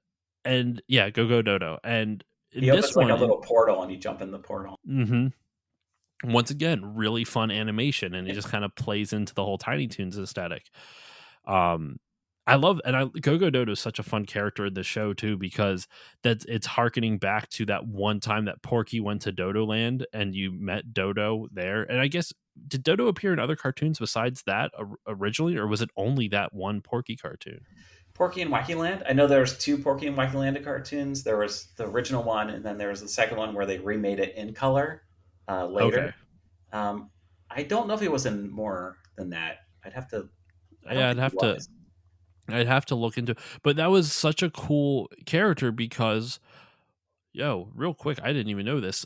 and yeah, go Dodo. And in He this opens like a one, little portal and you jump in the portal. once again, really fun animation, and it just kind of plays into the whole Tiny Toons aesthetic. Um, I love, and I Go Dodo is such a fun character in the show too, because it's harkening back to that one time that Porky went to Dodo Land and you met Dodo there. And I guess did Dodo appear in other cartoons besides that originally, or was it only that one Porky cartoon? Porky and Wacky Land. I know there's two Porky and Wacky Land cartoons. There was the original one, and then there was the second one where they remade it in color later. Okay, Um, I don't know if he was in more than that. I'd have to. I don't yeah, think he was. I'd have to look into, but that was such a cool character because, yo, real quick, I didn't even know this.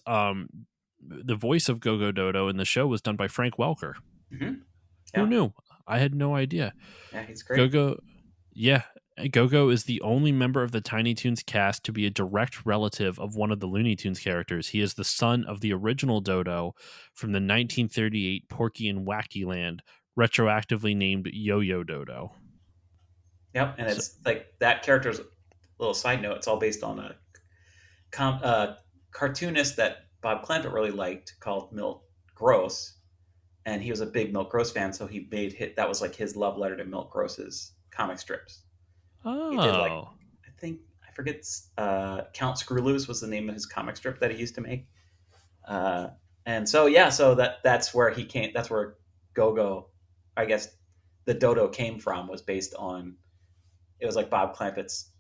The voice of Go Dodo in the show was done by Frank Welker. Hmm. Who Yeah, knew? I had no idea. yeah, he's great. Go, yeah, Go is the only member of the Tiny Toons cast to be a direct relative of one of the Looney Tunes characters. He is the son of the original Dodo from the 1938 Porky and Wacky Land, retroactively named Yo Yo Dodo. Yep, and So, it's like that character's little side note. It's all based on a cartoonist that Bob Clampett really liked called Milt Gross, and he was a big Milt Gross fan, so he made hit that was like his love letter to Milt Gross's comic strips. He did like oh, I think I forget Count Screwloose was the name of his comic strip that he used to make. And so yeah, so that's where he came. That's where Go-Go, I guess, the Dodo came from, was based on, it was like Bob Clampett's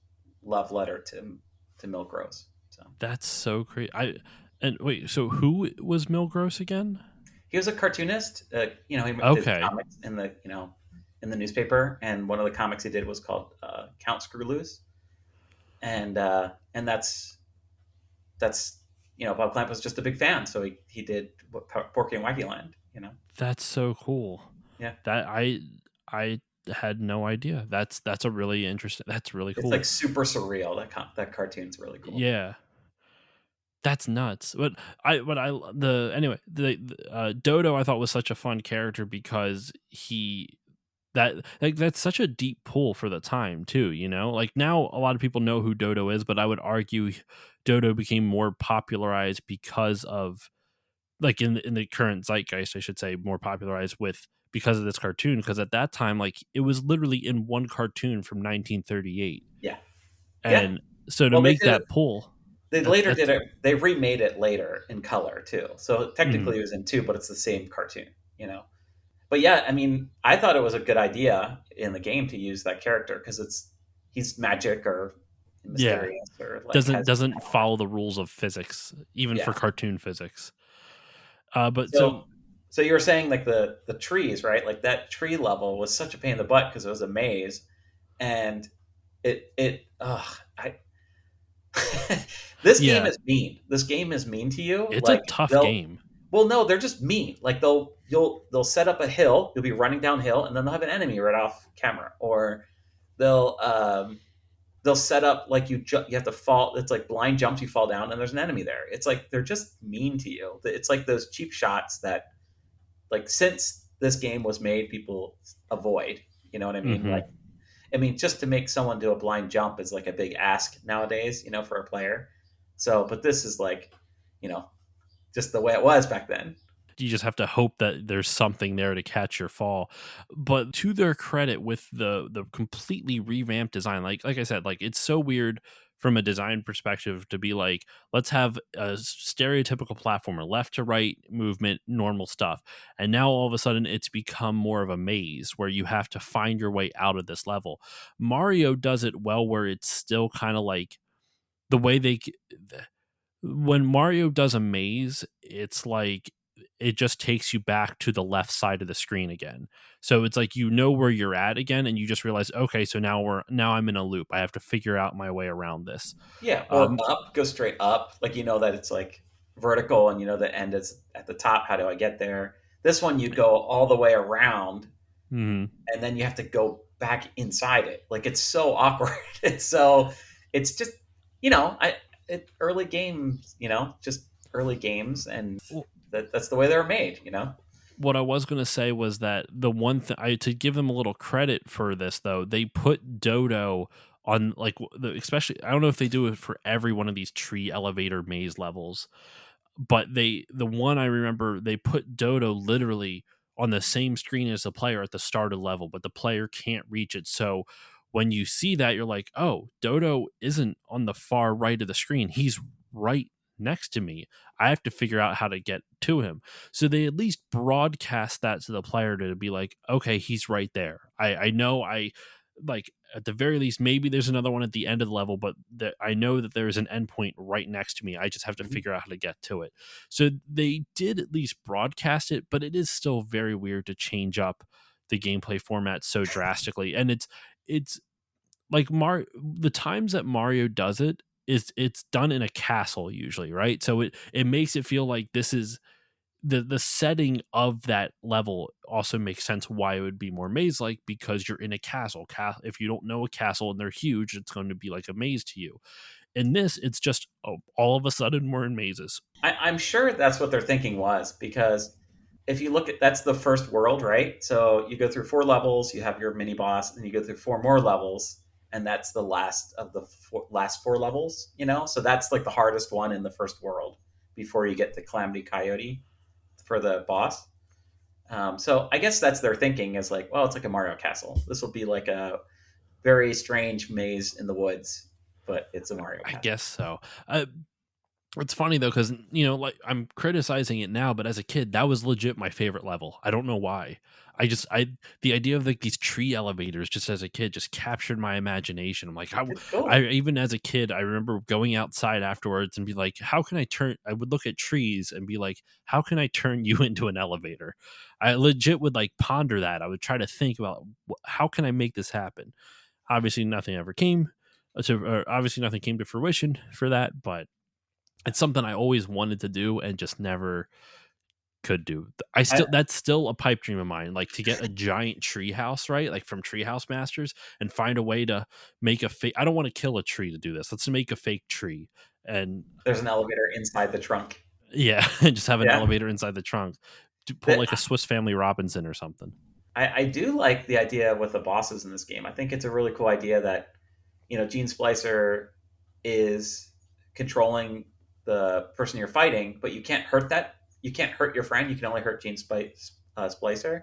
love letter to Milk Rose. So That's so crazy. I and wait, so who was Milgross again? he was a cartoonist. He did Okay, comics in the in the newspaper, and one of the comics he did was called Count Screwloose, and that's Bob Clamp was just a big fan, so he did Porky and Wacky Land. that's so cool. Yeah, That I had no idea. That's a really interesting. That's really it's like cool. super surreal. That cartoon's really cool. Yeah, that's nuts. But I the anyway Dodo I thought was such a fun character because he that like that's such a deep pull for the time too. Like now a lot of people know who Dodo is, but I would argue Dodo became more popularized because of like in the current zeitgeist, I should say, more popularized with because of this cartoon. Because at that time, like it was literally in one cartoon from 1938, Yeah, yeah. and so to Well, make that pull, they later that's did it. They remade it later in color too. So mhm. technically, it was in two, but it's the same cartoon. You know. But yeah, I mean, I thought it was a good idea in the game to use that character because he's magic or Yeah, mysterious or like doesn't has doesn't follow the rules of physics, even yeah. for cartoon physics. But So so so you were saying like the trees, right? Like that tree level was such a pain in the butt because it was a maze, and it I this game yeah, is mean. This game is mean to you. it's a Like tough they'll game. well, no, they're just mean. Like they'll set up a hill. You'll be running downhill, and then they'll have an enemy right off camera, or they'll they'll set up like you have to fall. It's like blind jumps. You fall down, and there's an enemy there. It's like they're just mean to you. It's like those cheap shots that like since this game was made, people avoid. You know what I mean? Hmm. Like I mean, just to make someone do a blind jump is like a big ask nowadays. For a player. So, but this is like, you know, just the way it was back then. You just have to hope that there's something there to catch your fall. But to their credit, with the completely revamped design, like I said, like it's so weird from a design perspective to be like, let's have a stereotypical platformer, left to right movement, normal stuff, and now all of a sudden it's become more of a maze where you have to find your way out of this level. Mario does it well, where it's still kind of like the way when Mario does a maze, it's like it just takes you back to the left side of the screen again. So it's like you know where you're at again, and you just realize, okay, so now I'm in a loop. I have to figure out my way around this. Yeah, or Um, up, go straight up. Like that it's like vertical, and the end is at the top. How do I get there? This one you go all the way around, mhm. and then you have to go back inside it. Like it's so awkward. It's just I early games. Just early games, and that's the way they're made. What I was going to say was that the one thing I to give them a little credit for this though, they put Dodo on like especially I don't know if they do it for every one of these tree elevator maze levels, but the one I remember they put Dodo literally on the same screen as the player at the start of level, but the player can't reach it. So when you see that, you're like, oh, Dodo isn't on the far right of the screen. He's right next to me. I have to figure out how to get to him. So they at least broadcast that to the player to be like, okay, he's right there. I know I like at the very least, maybe there's another one at the end of the level, but I know that there's an endpoint right next to me. I just have to Mhm. figure out how to get to it. So they did at least broadcast it, but it is still very weird to change up the gameplay format so drastically. And it's like the times that Mario does it is it's done in a castle usually, right? So it makes it feel like this is the setting of that level also makes sense why it would be more maze like because you're in a castle. If you don't know a castle and they're huge, it's going to be like a maze to you. In this, it's just all of a sudden we're in mazes. I'm sure that's what their thinking was because if you look at that's the first world, right? So you go through four levels, you have your mini boss, and you go through four more levels, and that's the last of the last four levels. So that's like the hardest one in the first world before you get the Calamity Coyote for the boss. So I guess that's their thinking is like, well, it's like a Mario Castle. This will be like a very strange maze in the woods, but it's a Mario I Castle. guess so. It's funny though, because like I'm criticizing it now, but as a kid, that was legit my favorite level. I don't know why. I the idea of like these tree elevators, just as a kid, just captured my imagination. I'm like, It's I cool. even as a kid, I remember going outside afterwards and be like, how can I turn? I would look at trees and be like, how can I turn you into an elevator? I legit would like ponder that. I would try to think about how can I make this happen. Obviously, nothing ever came obviously nothing came to fruition for that, but it's something I always wanted to do and just never could do. I I, still That's still a pipe dream of mine, like to get a giant tree house, right? Like from Treehouse Masters and find a way to make a fake. I don't want to kill a tree to do this. Let's make a fake tree and there's an elevator inside the trunk. yeah, and just have an Yeah. elevator inside the trunk. To pull That like a Swiss Family Robinson or something. I do like the idea with the bosses in this game. I think it's a really cool idea that Gene Splicer is controlling the person you're fighting, but you can't hurt that. You can't hurt your friend. You can only hurt Splicer.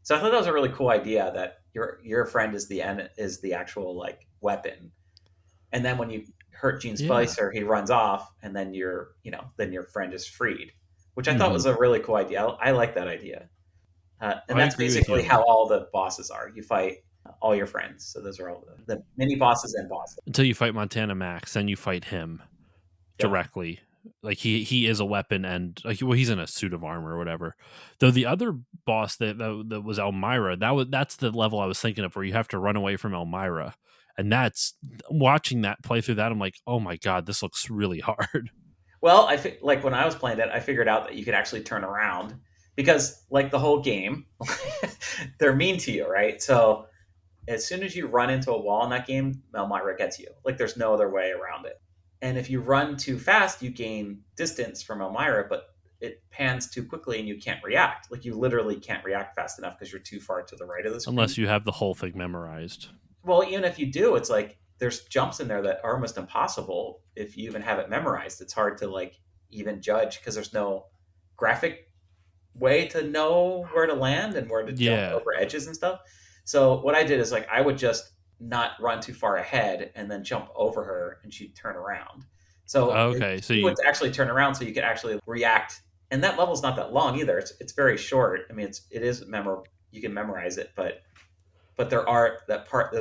So I thought that was a really cool idea that your friend is is the actual like weapon, and then when you hurt Gene Yeah. Splicer, he runs off, and then then your friend is freed, which I thought Hmm. was a really cool idea. I like that idea. And I that's agree with you basically on how that. all the bosses are. You fight all your friends. So those are all the mini bosses and bosses. Until you fight Montana Max, then you fight him Yeah. directly. Like he is a weapon and like well he's in a suit of armor or whatever. Though the other boss that was Elmira, that's the level I was thinking of where you have to run away from Elmira. And that's watching that play through that I'm like, "Oh my god, this looks really hard." Well, like when I was playing it, I figured out that you could actually turn around because like the whole game, they're mean to you, right? So as soon as you run into a wall in that game, Elmira gets you. Like there's no other way around it. And if you run too fast, you gain distance from Elmira, but it pans too quickly and you can't react. Like you literally can't react fast enough because you're too far to the right of the screen. Unless you have the whole thing memorized. Well, even if you do, it's like there's jumps in there that are almost impossible if you even have it memorized. It's hard to like even judge because there's no graphic way to know where to land and where to jump Yeah. over edges and stuff. So what I did is like I would just not run too far ahead and then jump over her and she'd turn around. So Okay. So she would you actually turn around so you could actually react. And that level's not that long either. It's very short. I mean, it is memorable. You can memorize it, but there's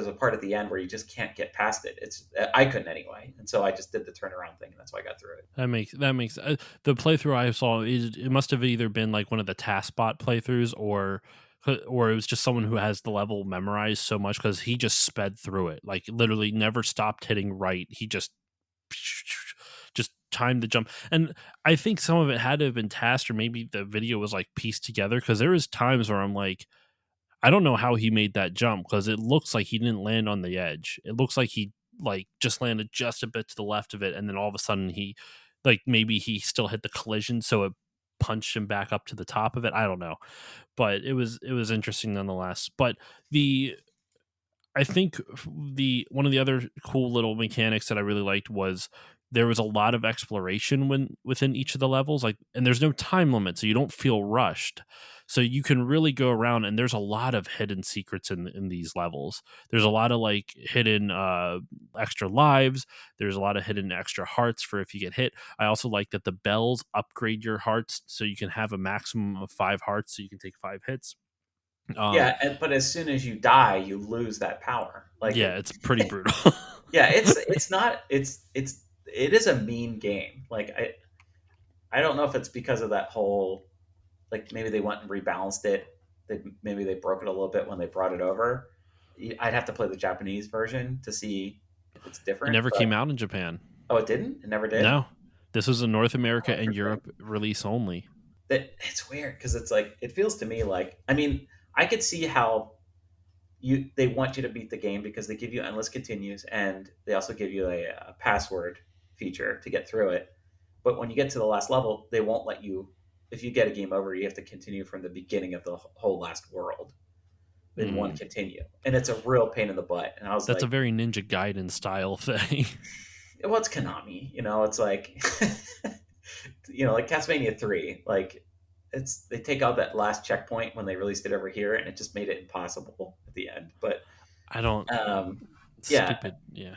a part at the end where you just can't get past it. It's I couldn't anyway, and so I just did the turnaround thing, and that's why I got through it. that makes the playthrough I saw it must have either been like one of the task bot playthroughs or it was just someone who has the level memorized so much because he just sped through it like literally never stopped hitting right. He just timed the jump. And I think some of it had to have been tasked or maybe the video was like pieced together because there was times where I'm like, I don't know how he made that jump because it looks like he didn't land on the edge. It looks like he like just landed just a bit to the left of it, and then all of a sudden he like maybe he still hit the collision, so it punched him back up to the top of it. I don't know, but it was interesting nonetheless. But the I think the one of the other cool little mechanics that I really liked was there was a lot of exploration within each of the levels, like, and there's no time limit, so you don't feel rushed. So you can really go around, and there's a lot of hidden secrets in these levels. There's a lot of like hidden extra lives. There's a lot of hidden extra hearts for if you get hit. I also like that the bells upgrade your hearts, so you can have a maximum of 5 hearts, so you can take 5 hits. Um, Yeah, but as soon as you die, you lose that power. Like yeah, it, it's pretty brutal. yeah, it's not it is a mean game. Like I don't know if it's because of that whole like maybe they went and rebalanced it. Maybe they broke it a little bit when they brought it over. I'd have to play the Japanese version to see if it's It different. never But came out in Japan. oh, it didn't. It never did. No, this was a North Oh, America and interesting. Europe release only. That it's weird because it's like it feels to me like I mean I could see how they want you to beat the game because they give you endless continues and they also give you a password feature to get through it. But when you get to the last level, they won't let you. If you get a game over, you have to continue from the beginning of the whole last world in one Mm. continue, and it's a real pain in the butt. And I was That's a like, very Ninja Gaiden style thing. well, it's Konami, it's like, like Castlevania 3, like they take out that last checkpoint when they released it over here, and it just made it impossible at the end. But I don't um, yeah, stupid. Yeah,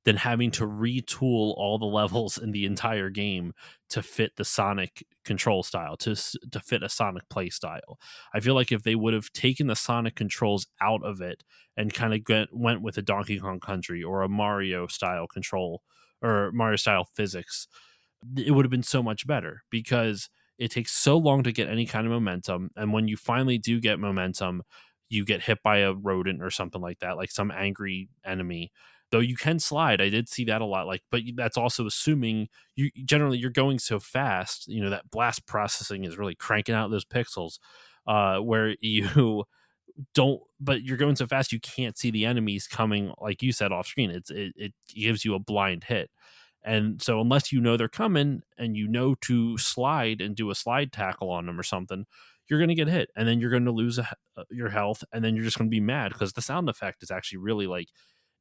than having to retool all the levels in the entire game to fit the Sonic control style, to fit a Sonic play style. I feel like if they would have taken the Sonic controls out of it and kind of went with a Donkey Kong Country or a Mario style control or Mario style physics, it would have been so much better because it takes so long to get any kind of momentum. And when you finally do get momentum, you get hit by a rodent or something like that, like some angry enemy. Though you can slide, I did see that a lot. Like, but that's also assuming you generally you're going so fast. You know that blast processing is really cranking out those pixels, where you don't. But you're going so fast you can't see the enemies coming, like you said, off screen. It gives you a blind hit. And so unless you know they're coming and you know to slide and do a slide tackle on them or something, you're going to get hit and then you're going to lose your health and then you're just going to be mad because the sound effect is actually really like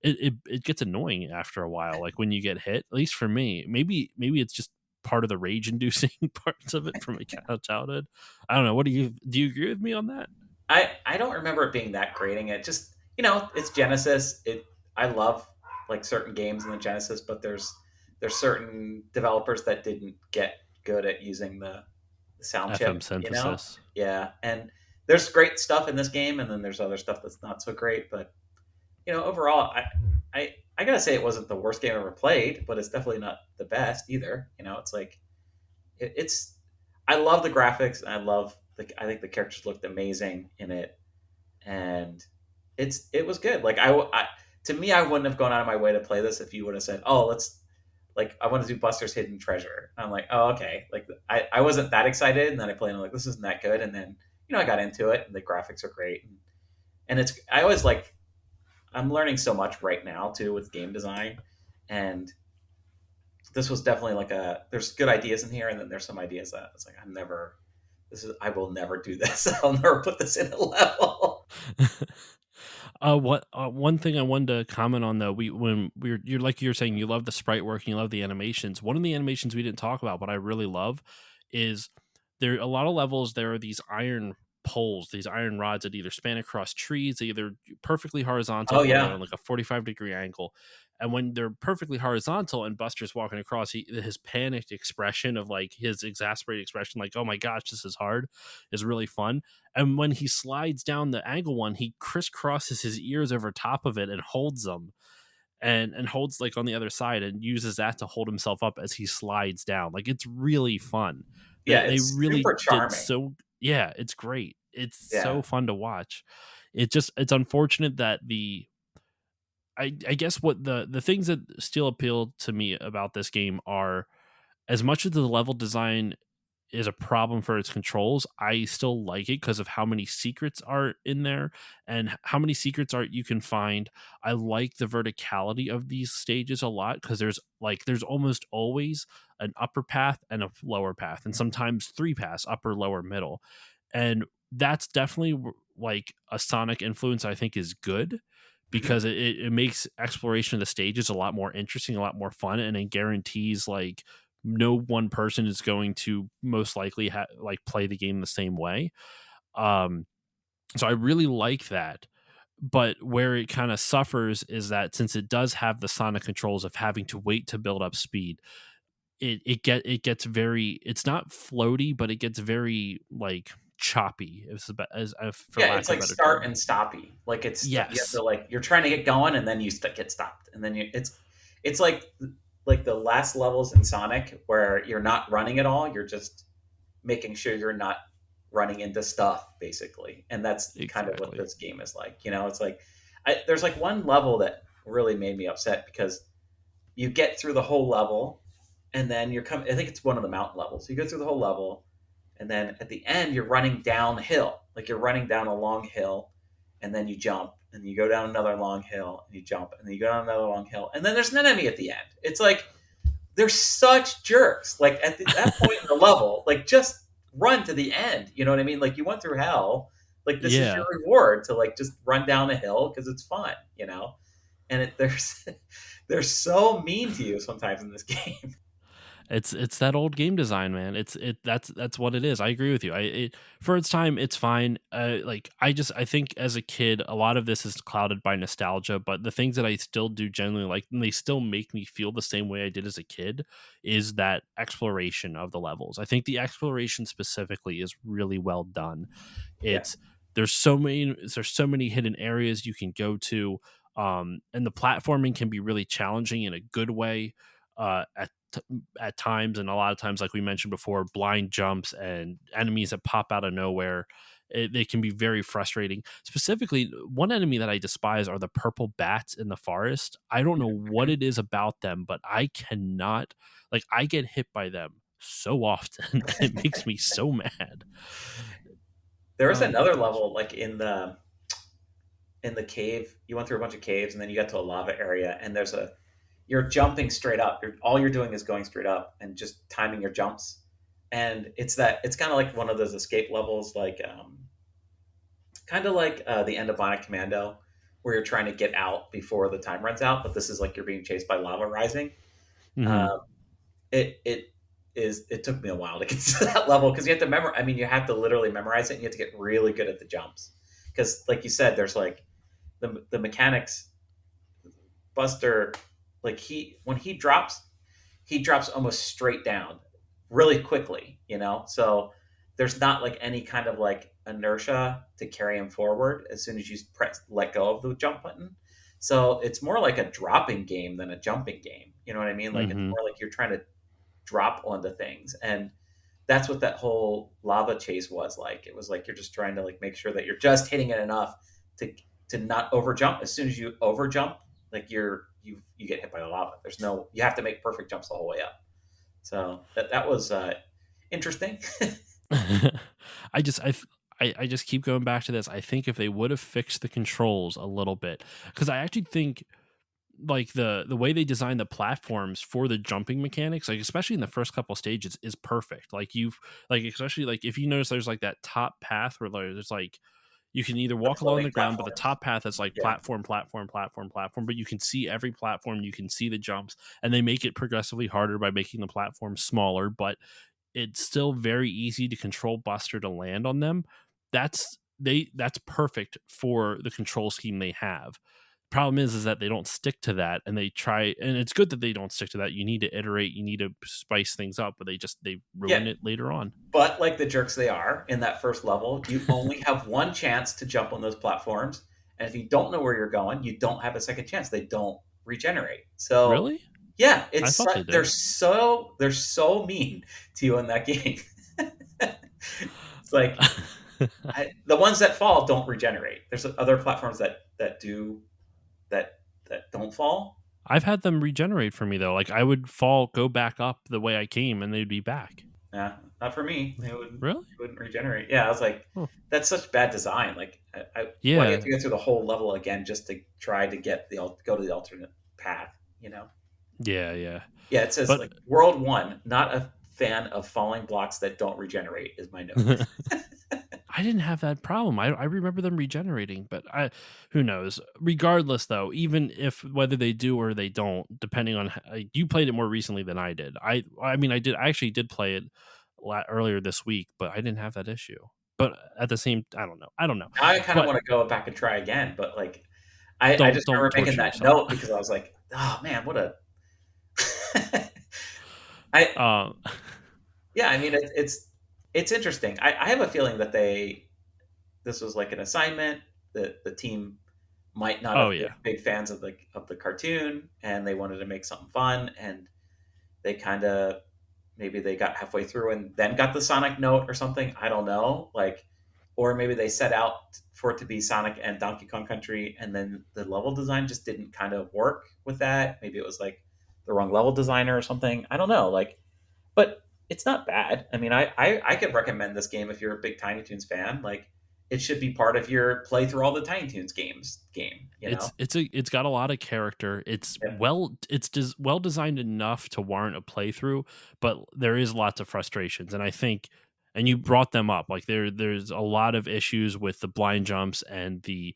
it gets annoying after a while. Like when you get hit, at least for me, maybe it's just part of the rage inducing parts of it from my childhood. I don't know. What do you agree with me on that? I don't remember it being that grating. It just, it's Genesis. I love like certain games in the Genesis, but there's certain developers that didn't get good at using the sound FM chip. synthesis. Yeah, and there's great stuff in this game, and then there's other stuff that's not so great. But overall, I gotta say it wasn't the worst game I ever played, but it's definitely not the best either. It's like it's. I love the graphics, and I think the characters looked amazing in it, and it was good. Like to me, I wouldn't have gone out of my way to play this if you would have said, "Oh, let's." Like I want to do Buster's Hidden Treasure. And I'm like, oh, okay. Like I wasn't that excited, and then I played, and I'm like, this isn't that good. And then I got into it, and the graphics are great, and it's I always like I'm learning so much right now too with game design, and this was definitely like there's good ideas in here, and then there's some ideas that it's like I will never do this. I'll never put this in a level. What one thing I wanted to comment on though, you're like you're saying you love the sprite work and you love the animations. One of the animations we didn't talk about, but I really love, is there a lot of levels. There are these iron poles, these iron rods that either span across trees, they either perfectly horizontal Oh or they're yeah, on like a 45-degree angle. And when they're perfectly horizontal and Buster's walking across, his panicked expression of like his exasperated expression, like, oh my gosh, this is hard, is really fun. And when he slides down the angle one, he crisscrosses his ears over top of it and holds them and holds like on the other side and uses that to hold himself up as he slides down. Like it's really fun. yeah. They It's really super did charming. so yeah, it's great. It's Yeah. so fun to watch. It's unfortunate that I guess what the things that still appeal to me about this game are, as much as the level design is a problem for its controls, I still like it because of how many secrets are in there and how many secrets art you can find. I like the verticality of these stages a lot because there's almost always an upper path and a lower path, and sometimes three paths: upper, lower, middle. And that's definitely like a Sonic influence I think is good Hmm. because it makes exploration of the stages a lot more interesting, a lot more fun, and it guarantees like no one person is going to most likely like play the game the same way. Um, so I really like that. But where it kind of suffers is that since it does have the Sonic controls of having to wait to build up speed, it gets very, it's not floaty, but it gets very like choppy, as for Yeah, lack it's of a like better start term. and stoppy. Like you have Yes, to like you're trying to get going, and then you get stopped, and then it's like the last levels in Sonic where you're not running at all. You're just making sure you're not running into stuff, basically, and that's kind of what exactly. this game is like. It's like there's like one level that really made me upset because you get through the whole level, and then you're coming. I think it's one of the mountain levels. You go through the whole level, and then at the end you're running downhill, like you're running down a long hill, and then you jump, and you go down another long hill, and you jump, and then you go down another long hill, and then there's an enemy at the end. It's like they're such jerks. Like that point in the level, like just run to the end. You know what I mean? Like you went through hell. Like this is your Yeah. reward to like just run down a hill because it's fun. And there's they're so mean to you sometimes in this game. It's that old game design, man. That's what it is. I agree with you. For its time, it's fine. Like I think as a kid, a lot of this is clouded by nostalgia. But the things that I still do genuinely like, and they still make me feel the same way I did as a kid, is that exploration of the levels. I think the exploration specifically is really well done. Yeah, It's there's so many hidden areas you can go to, and the platforming can be really challenging in a good way. At times, and a lot of times, like we mentioned before, blind jumps and enemies that pop out of nowhere, they can be very frustrating. Specifically, one enemy that I despise are the purple bats in the forest. I don't know what Mhm. it is about them, but I cannot, like, I get hit by them so often and it makes me so mad. There was Oh my another gosh. level like in the cave. You went through a bunch of caves, and then you got to a lava area, and you're jumping straight up. All you're doing is going straight up and just timing your jumps. And it's kind of like one of those escape levels, like kind of like the end of Bionic Commando, where you're trying to get out before the time runs out. But this is like you're being chased by lava rising. Hmm. Um, it is. It took me a while to get to that level because you have to memorize. I mean, you have to literally memorize it, and you have to get really good at the jumps. Because, like you said, there's like the mechanics. Buster, like when he drops almost straight down really quickly, you know? So there's not like any kind of like inertia to carry him forward as soon as you let go of the jump button. So it's more like a dropping game than a jumping game. You know what I mean? Like it's Hmm. more like you're trying to drop onto things. And that's what that whole lava chase was like. It was like you're just trying to like make sure that you're just hitting it enough to not over jump. As soon as you over jump, like you get hit by the lava. There's no you have to make perfect jumps the whole way up. So that was interesting. I just I just keep going back to this. I think if they would have fixed the controls a little bit, because I actually think like the way they design the platforms for the jumping mechanics, like especially in the first couple stages, is perfect. Like you've like especially like if you notice there's like that top path where there's like you can either The walk along floating the ground, but the platforms. top path is like Yeah. platform, platform, platform, platform. But you can see every platform, you can see the jumps, and they make it progressively harder by making the platform smaller. But it's still very easy to control Buster to land on them. That's perfect for the control scheme they have. Problem is that they don't stick to that, and they try, and it's good that they don't stick to that. You need to iterate, you need to spice things up, but they Yeah. ruin it later on. But like the jerks they are in that first level, you only have one chance to jump on those platforms. And if you don't know where you're going, you don't have a second chance. They don't regenerate. So Really? yeah, I thought they they're did. so mean to you in that game. It's like the ones that fall don't regenerate. There's other platforms that do that that don't fall. I've had them regenerate for me though. Like I would fall, go back up the way I came, and they'd be back. Yeah, not for me. Really? It wouldn't regenerate. Yeah, I was like, Huh. that's such bad design. Like, why do you have Yeah, to go through the whole level again just to try to go to the alternate path? You know? yeah, yeah. Yeah, it says But like World One, not a fan of falling blocks that don't regenerate. Is my note. I didn't have that problem. I remember them regenerating, but who knows? Regardless, though, even if whether they do or they don't, depending on you played it more recently than I did. I mean, I actually did play it earlier this week, but I didn't have that issue. But at the same, I don't know. Now I kind of But want to go back and try again, but like, I just don't remember making torture that yourself. note because I was like, oh man, what a. I um, Yeah, I mean it's interesting. I have a feeling that this was like an assignment that the team might not oh have been yeah, big fans of the cartoon, and they wanted to make something fun, and they kind of maybe they got halfway through and then got the Sonic note or something. I don't know, like, or maybe they set out for it to be Sonic and Donkey Kong Country, and then the level design just didn't kind of work with that. Maybe it was like the wrong level designer or something. I don't know, like, but it's not bad. I mean, I could recommend this game if you're a big Tiny Toons fan. Like, it should be part of your play through all the Tiny Toons games game. You know? it's got a lot of character. Yep. Well designed enough to warrant a playthrough, but there is lots of frustrations, and I think, and you brought them up. Like there's a lot of issues with the blind jumps and the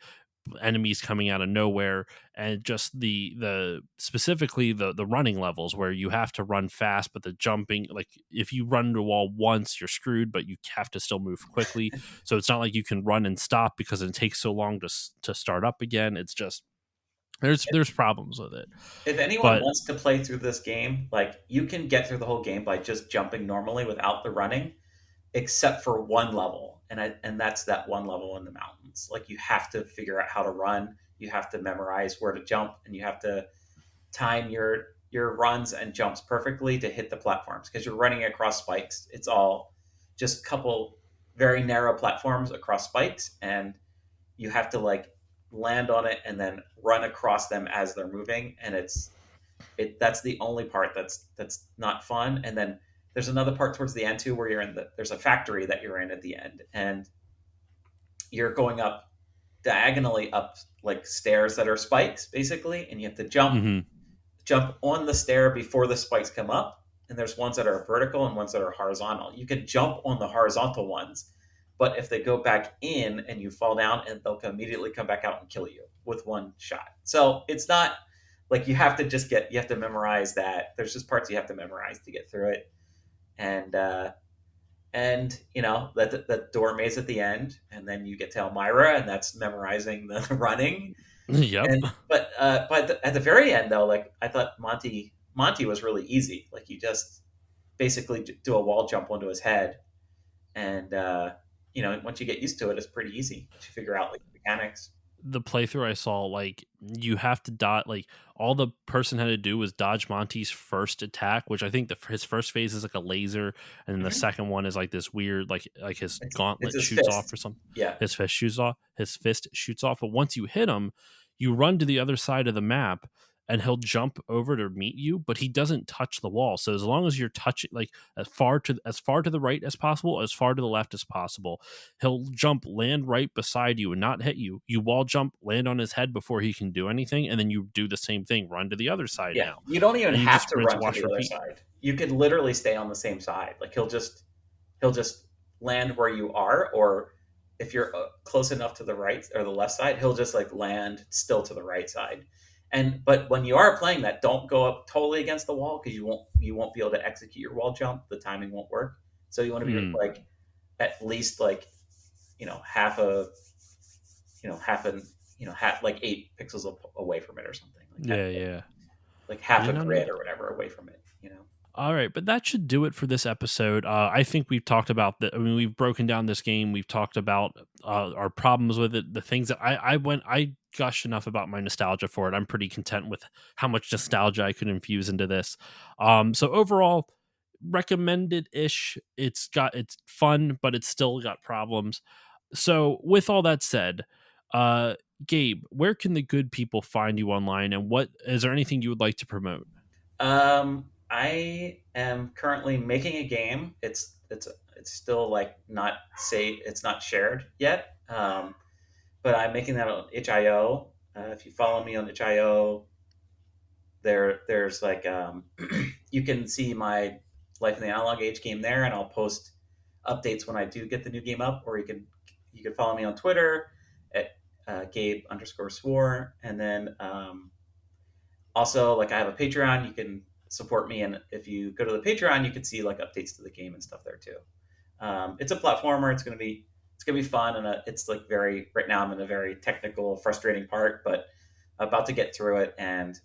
enemies coming out of nowhere, and just the specifically the running levels where you have to run fast, but the jumping, like if you run into a wall once you're screwed, but you have to still move quickly. So it's not like you can run and stop because it takes so long to start up again. It's just there's problems with it. If anyone But wants to play through this game, like you can get through the whole game by just jumping normally without the running, except for one level, and that's that one level in the mountains. Like you have to figure out how to run, you have to memorize where to jump, and you have to time your runs and jumps perfectly to hit the platforms because you're running across spikes. It's all just a couple very narrow platforms across spikes, and you have to like land on it and then run across them as they're moving, and that's the only part that's not fun. And then there's another part towards the end too where there's a factory that you're in at the end, and you're going up diagonally up like stairs that are spikes basically, and you have to mhm. jump on the stair before the spikes come up. And there's ones that are vertical and ones that are horizontal. You can jump on the horizontal ones, but if they go back in and you fall down, and they'll immediately come back out and kill you with one shot. So it's not like you have to memorize that. There's just parts you have to memorize to get through it. And you know that door maze at the end, and then you get to Elmira, and that's memorizing the running. Yep. But at the very end though, like I thought Monty was really easy. Like you just basically do a wall jump onto his head, and you know once you get used to it, it's pretty easy. Once you figure out like the mechanics. The playthrough I saw, like you have to dodge. Like all the person had to do was dodge Monty's first attack, which I think his first phase is like a laser, and then the Mhm. second one is like this weird, like his It's gauntlet his shoots off fist. or something. Yeah, His fist shoots off. His fist shoots off. But once you hit him, you run to the other side of the map, and he'll jump over to meet you, but he doesn't touch the wall. So as long as you're touching, like as far to the right as possible, as far to the left as possible, he'll jump, land right beside you, and not hit you. You wall jump, land on his head before he can do anything, and then you do the same thing. Run to the other side yeah. now, You don't even and you have just to rinse, run to wash, the other repeat. side. You could literally stay on the same side. Like he'll just land where you are, or if you're close enough to the right or the left side, he'll just like land still to the right side. And but when you are playing that, don't go up totally against the wall because you won't be able to execute your wall jump. The timing won't work. So you want to be Mm, like at least like half a half an half like 8 pixels away from it or something like that, yeah, yeah. like half You a know, no. grid or whatever away from it. All right, but that should do it for this episode. I think we've talked about the. I mean, we've broken down this game. We've talked about our problems with it, the things that I gushed enough about my nostalgia for it. I'm pretty content with how much nostalgia I could infuse into this. So overall, recommended ish. It's fun, but it's still got problems. So with all that said, uh, Gabe, where can the good people find you online, and what is there anything you would like to promote? I am currently making a game. It's still like not say it's not shared yet. But I'm making that on itch.io. If you follow me on itch.io, there's like you can see my Life in the Analog Age game there, and I'll post updates when I do get the new game up. Or you can follow me on Twitter at Gabe_Swarr, and then also like I have a Patreon. You can support me, and if you go to the Patreon, you can see like updates to the game and stuff there too. It's a platformer. It's gonna be fun, and it's like very right now. I'm in a very technical, frustrating part, but about to get through it, and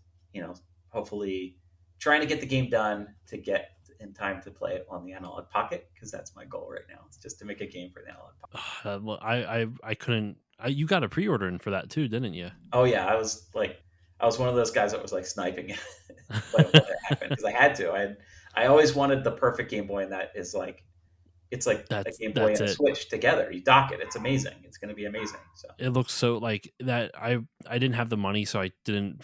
hopefully trying to get the game done to get in time to play it on the Analog Pocket because that's my goal right now. It's just to make a game for the Analog Pocket. Well, I couldn't. You got a pre-order in for that too, didn't you? Oh yeah, I was one of those guys that was like sniping it, like when it happened because I had to. I always wanted the perfect Game Boy, and that is like it's like a Game Boy That's and a it. Switch together. You dock it. It's amazing. It's going to be amazing. So It looks so like that. I didn't have the money, so I didn't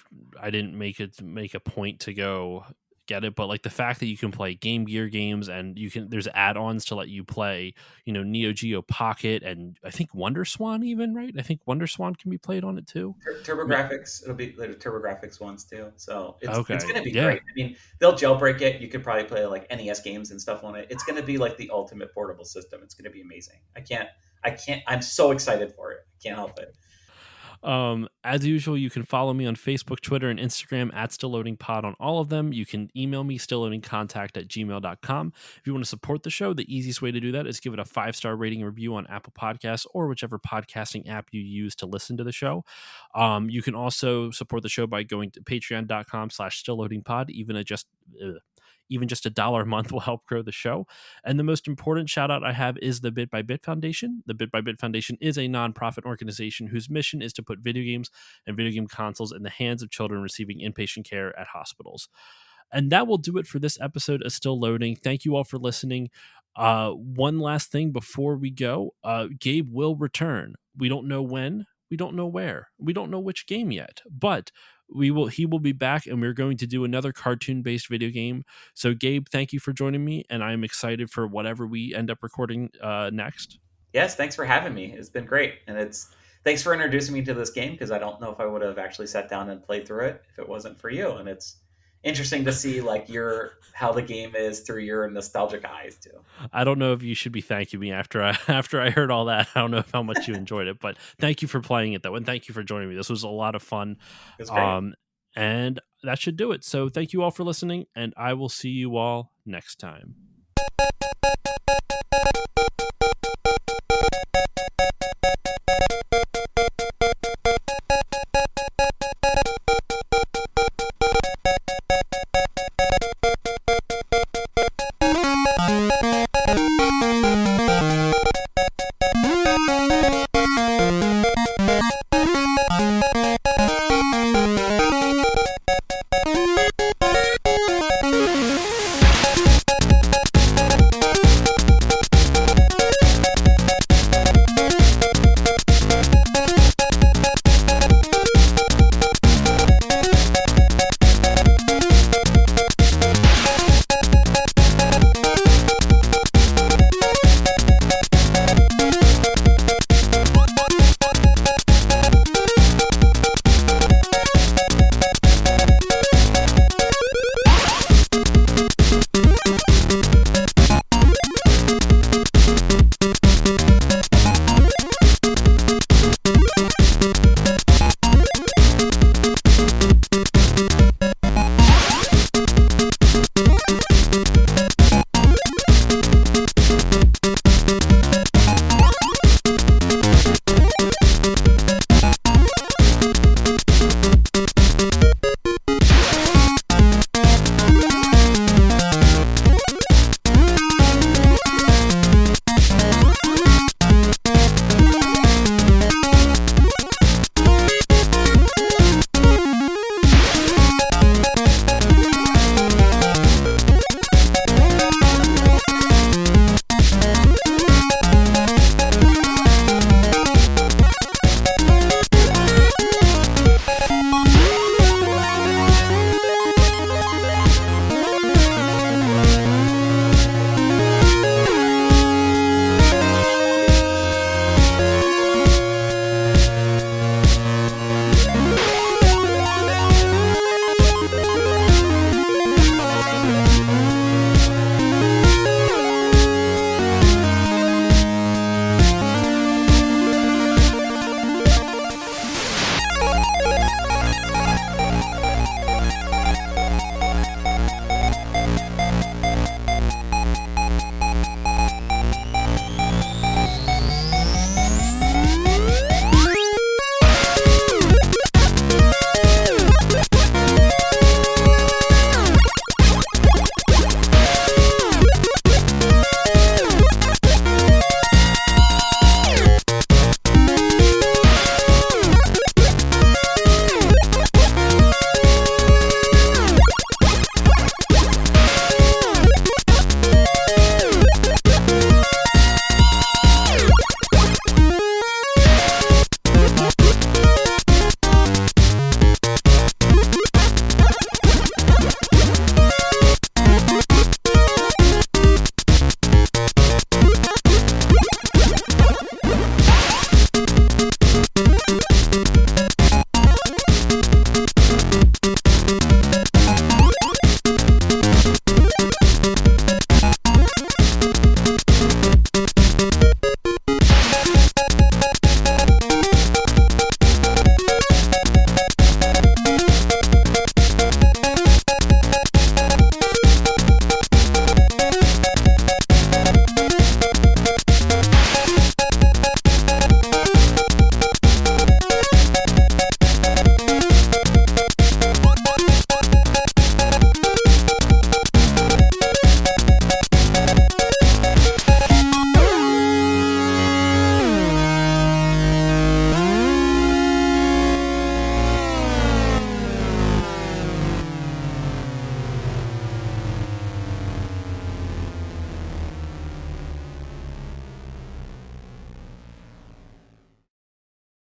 make a point to go get it. But like the fact that you can play Game Gear games, and there's add-ons to let you play, Neo Geo Pocket, and I think Wonder Swan even, right? I think Wonder Swan can be played on it too. I mean, TurboGrafx, it'll be the TurboGrafx ones too. So it's okay, going to be yeah. great. I mean, they'll jailbreak it. You could probably play like NES games and stuff on it. It's going to be like the ultimate portable system. It's going to be amazing. I can't. I'm so excited for it. I can't help it. As usual, you can follow me on Facebook, Twitter, and Instagram at StillLoadingPod on all of them. You can email me, stillloadingcontact@gmail.com. If you want to support the show, the easiest way to do that is give it a 5-star rating and review on Apple Podcasts or whichever podcasting app you use to listen to the show. You can also support the show by going to patreon.com/stillloadingpod. Even just $1 a month will help grow the show. And the most important shout out I have is the Bit by Bit Foundation. The Bit by Bit Foundation is a nonprofit organization whose mission is to put video games and video game consoles in the hands of children receiving inpatient care at hospitals. And that will do it for this episode of Still Loading. Thank you all for listening. One last thing before we go, Gabe will return. We don't know when, we don't know where, we don't know which game yet, but he will be back, and we're going to do another cartoon based video game. So Gabe, thank you for joining me, and I'm excited for whatever we end up recording next. Yes, thanks for having me. It's been great, and thanks for introducing me to this game, because I don't know if I would have actually sat down and played through it if it wasn't for you. And it's interesting to see like how the game is through your nostalgic eyes too. I don't know if you should be thanking me after I heard all that. I don't know how much you enjoyed it, but thank you for playing it though, and thank you for joining me. This was a lot of fun, It's great. um, and that should do it. So thank you all for listening, and I will see you all next time.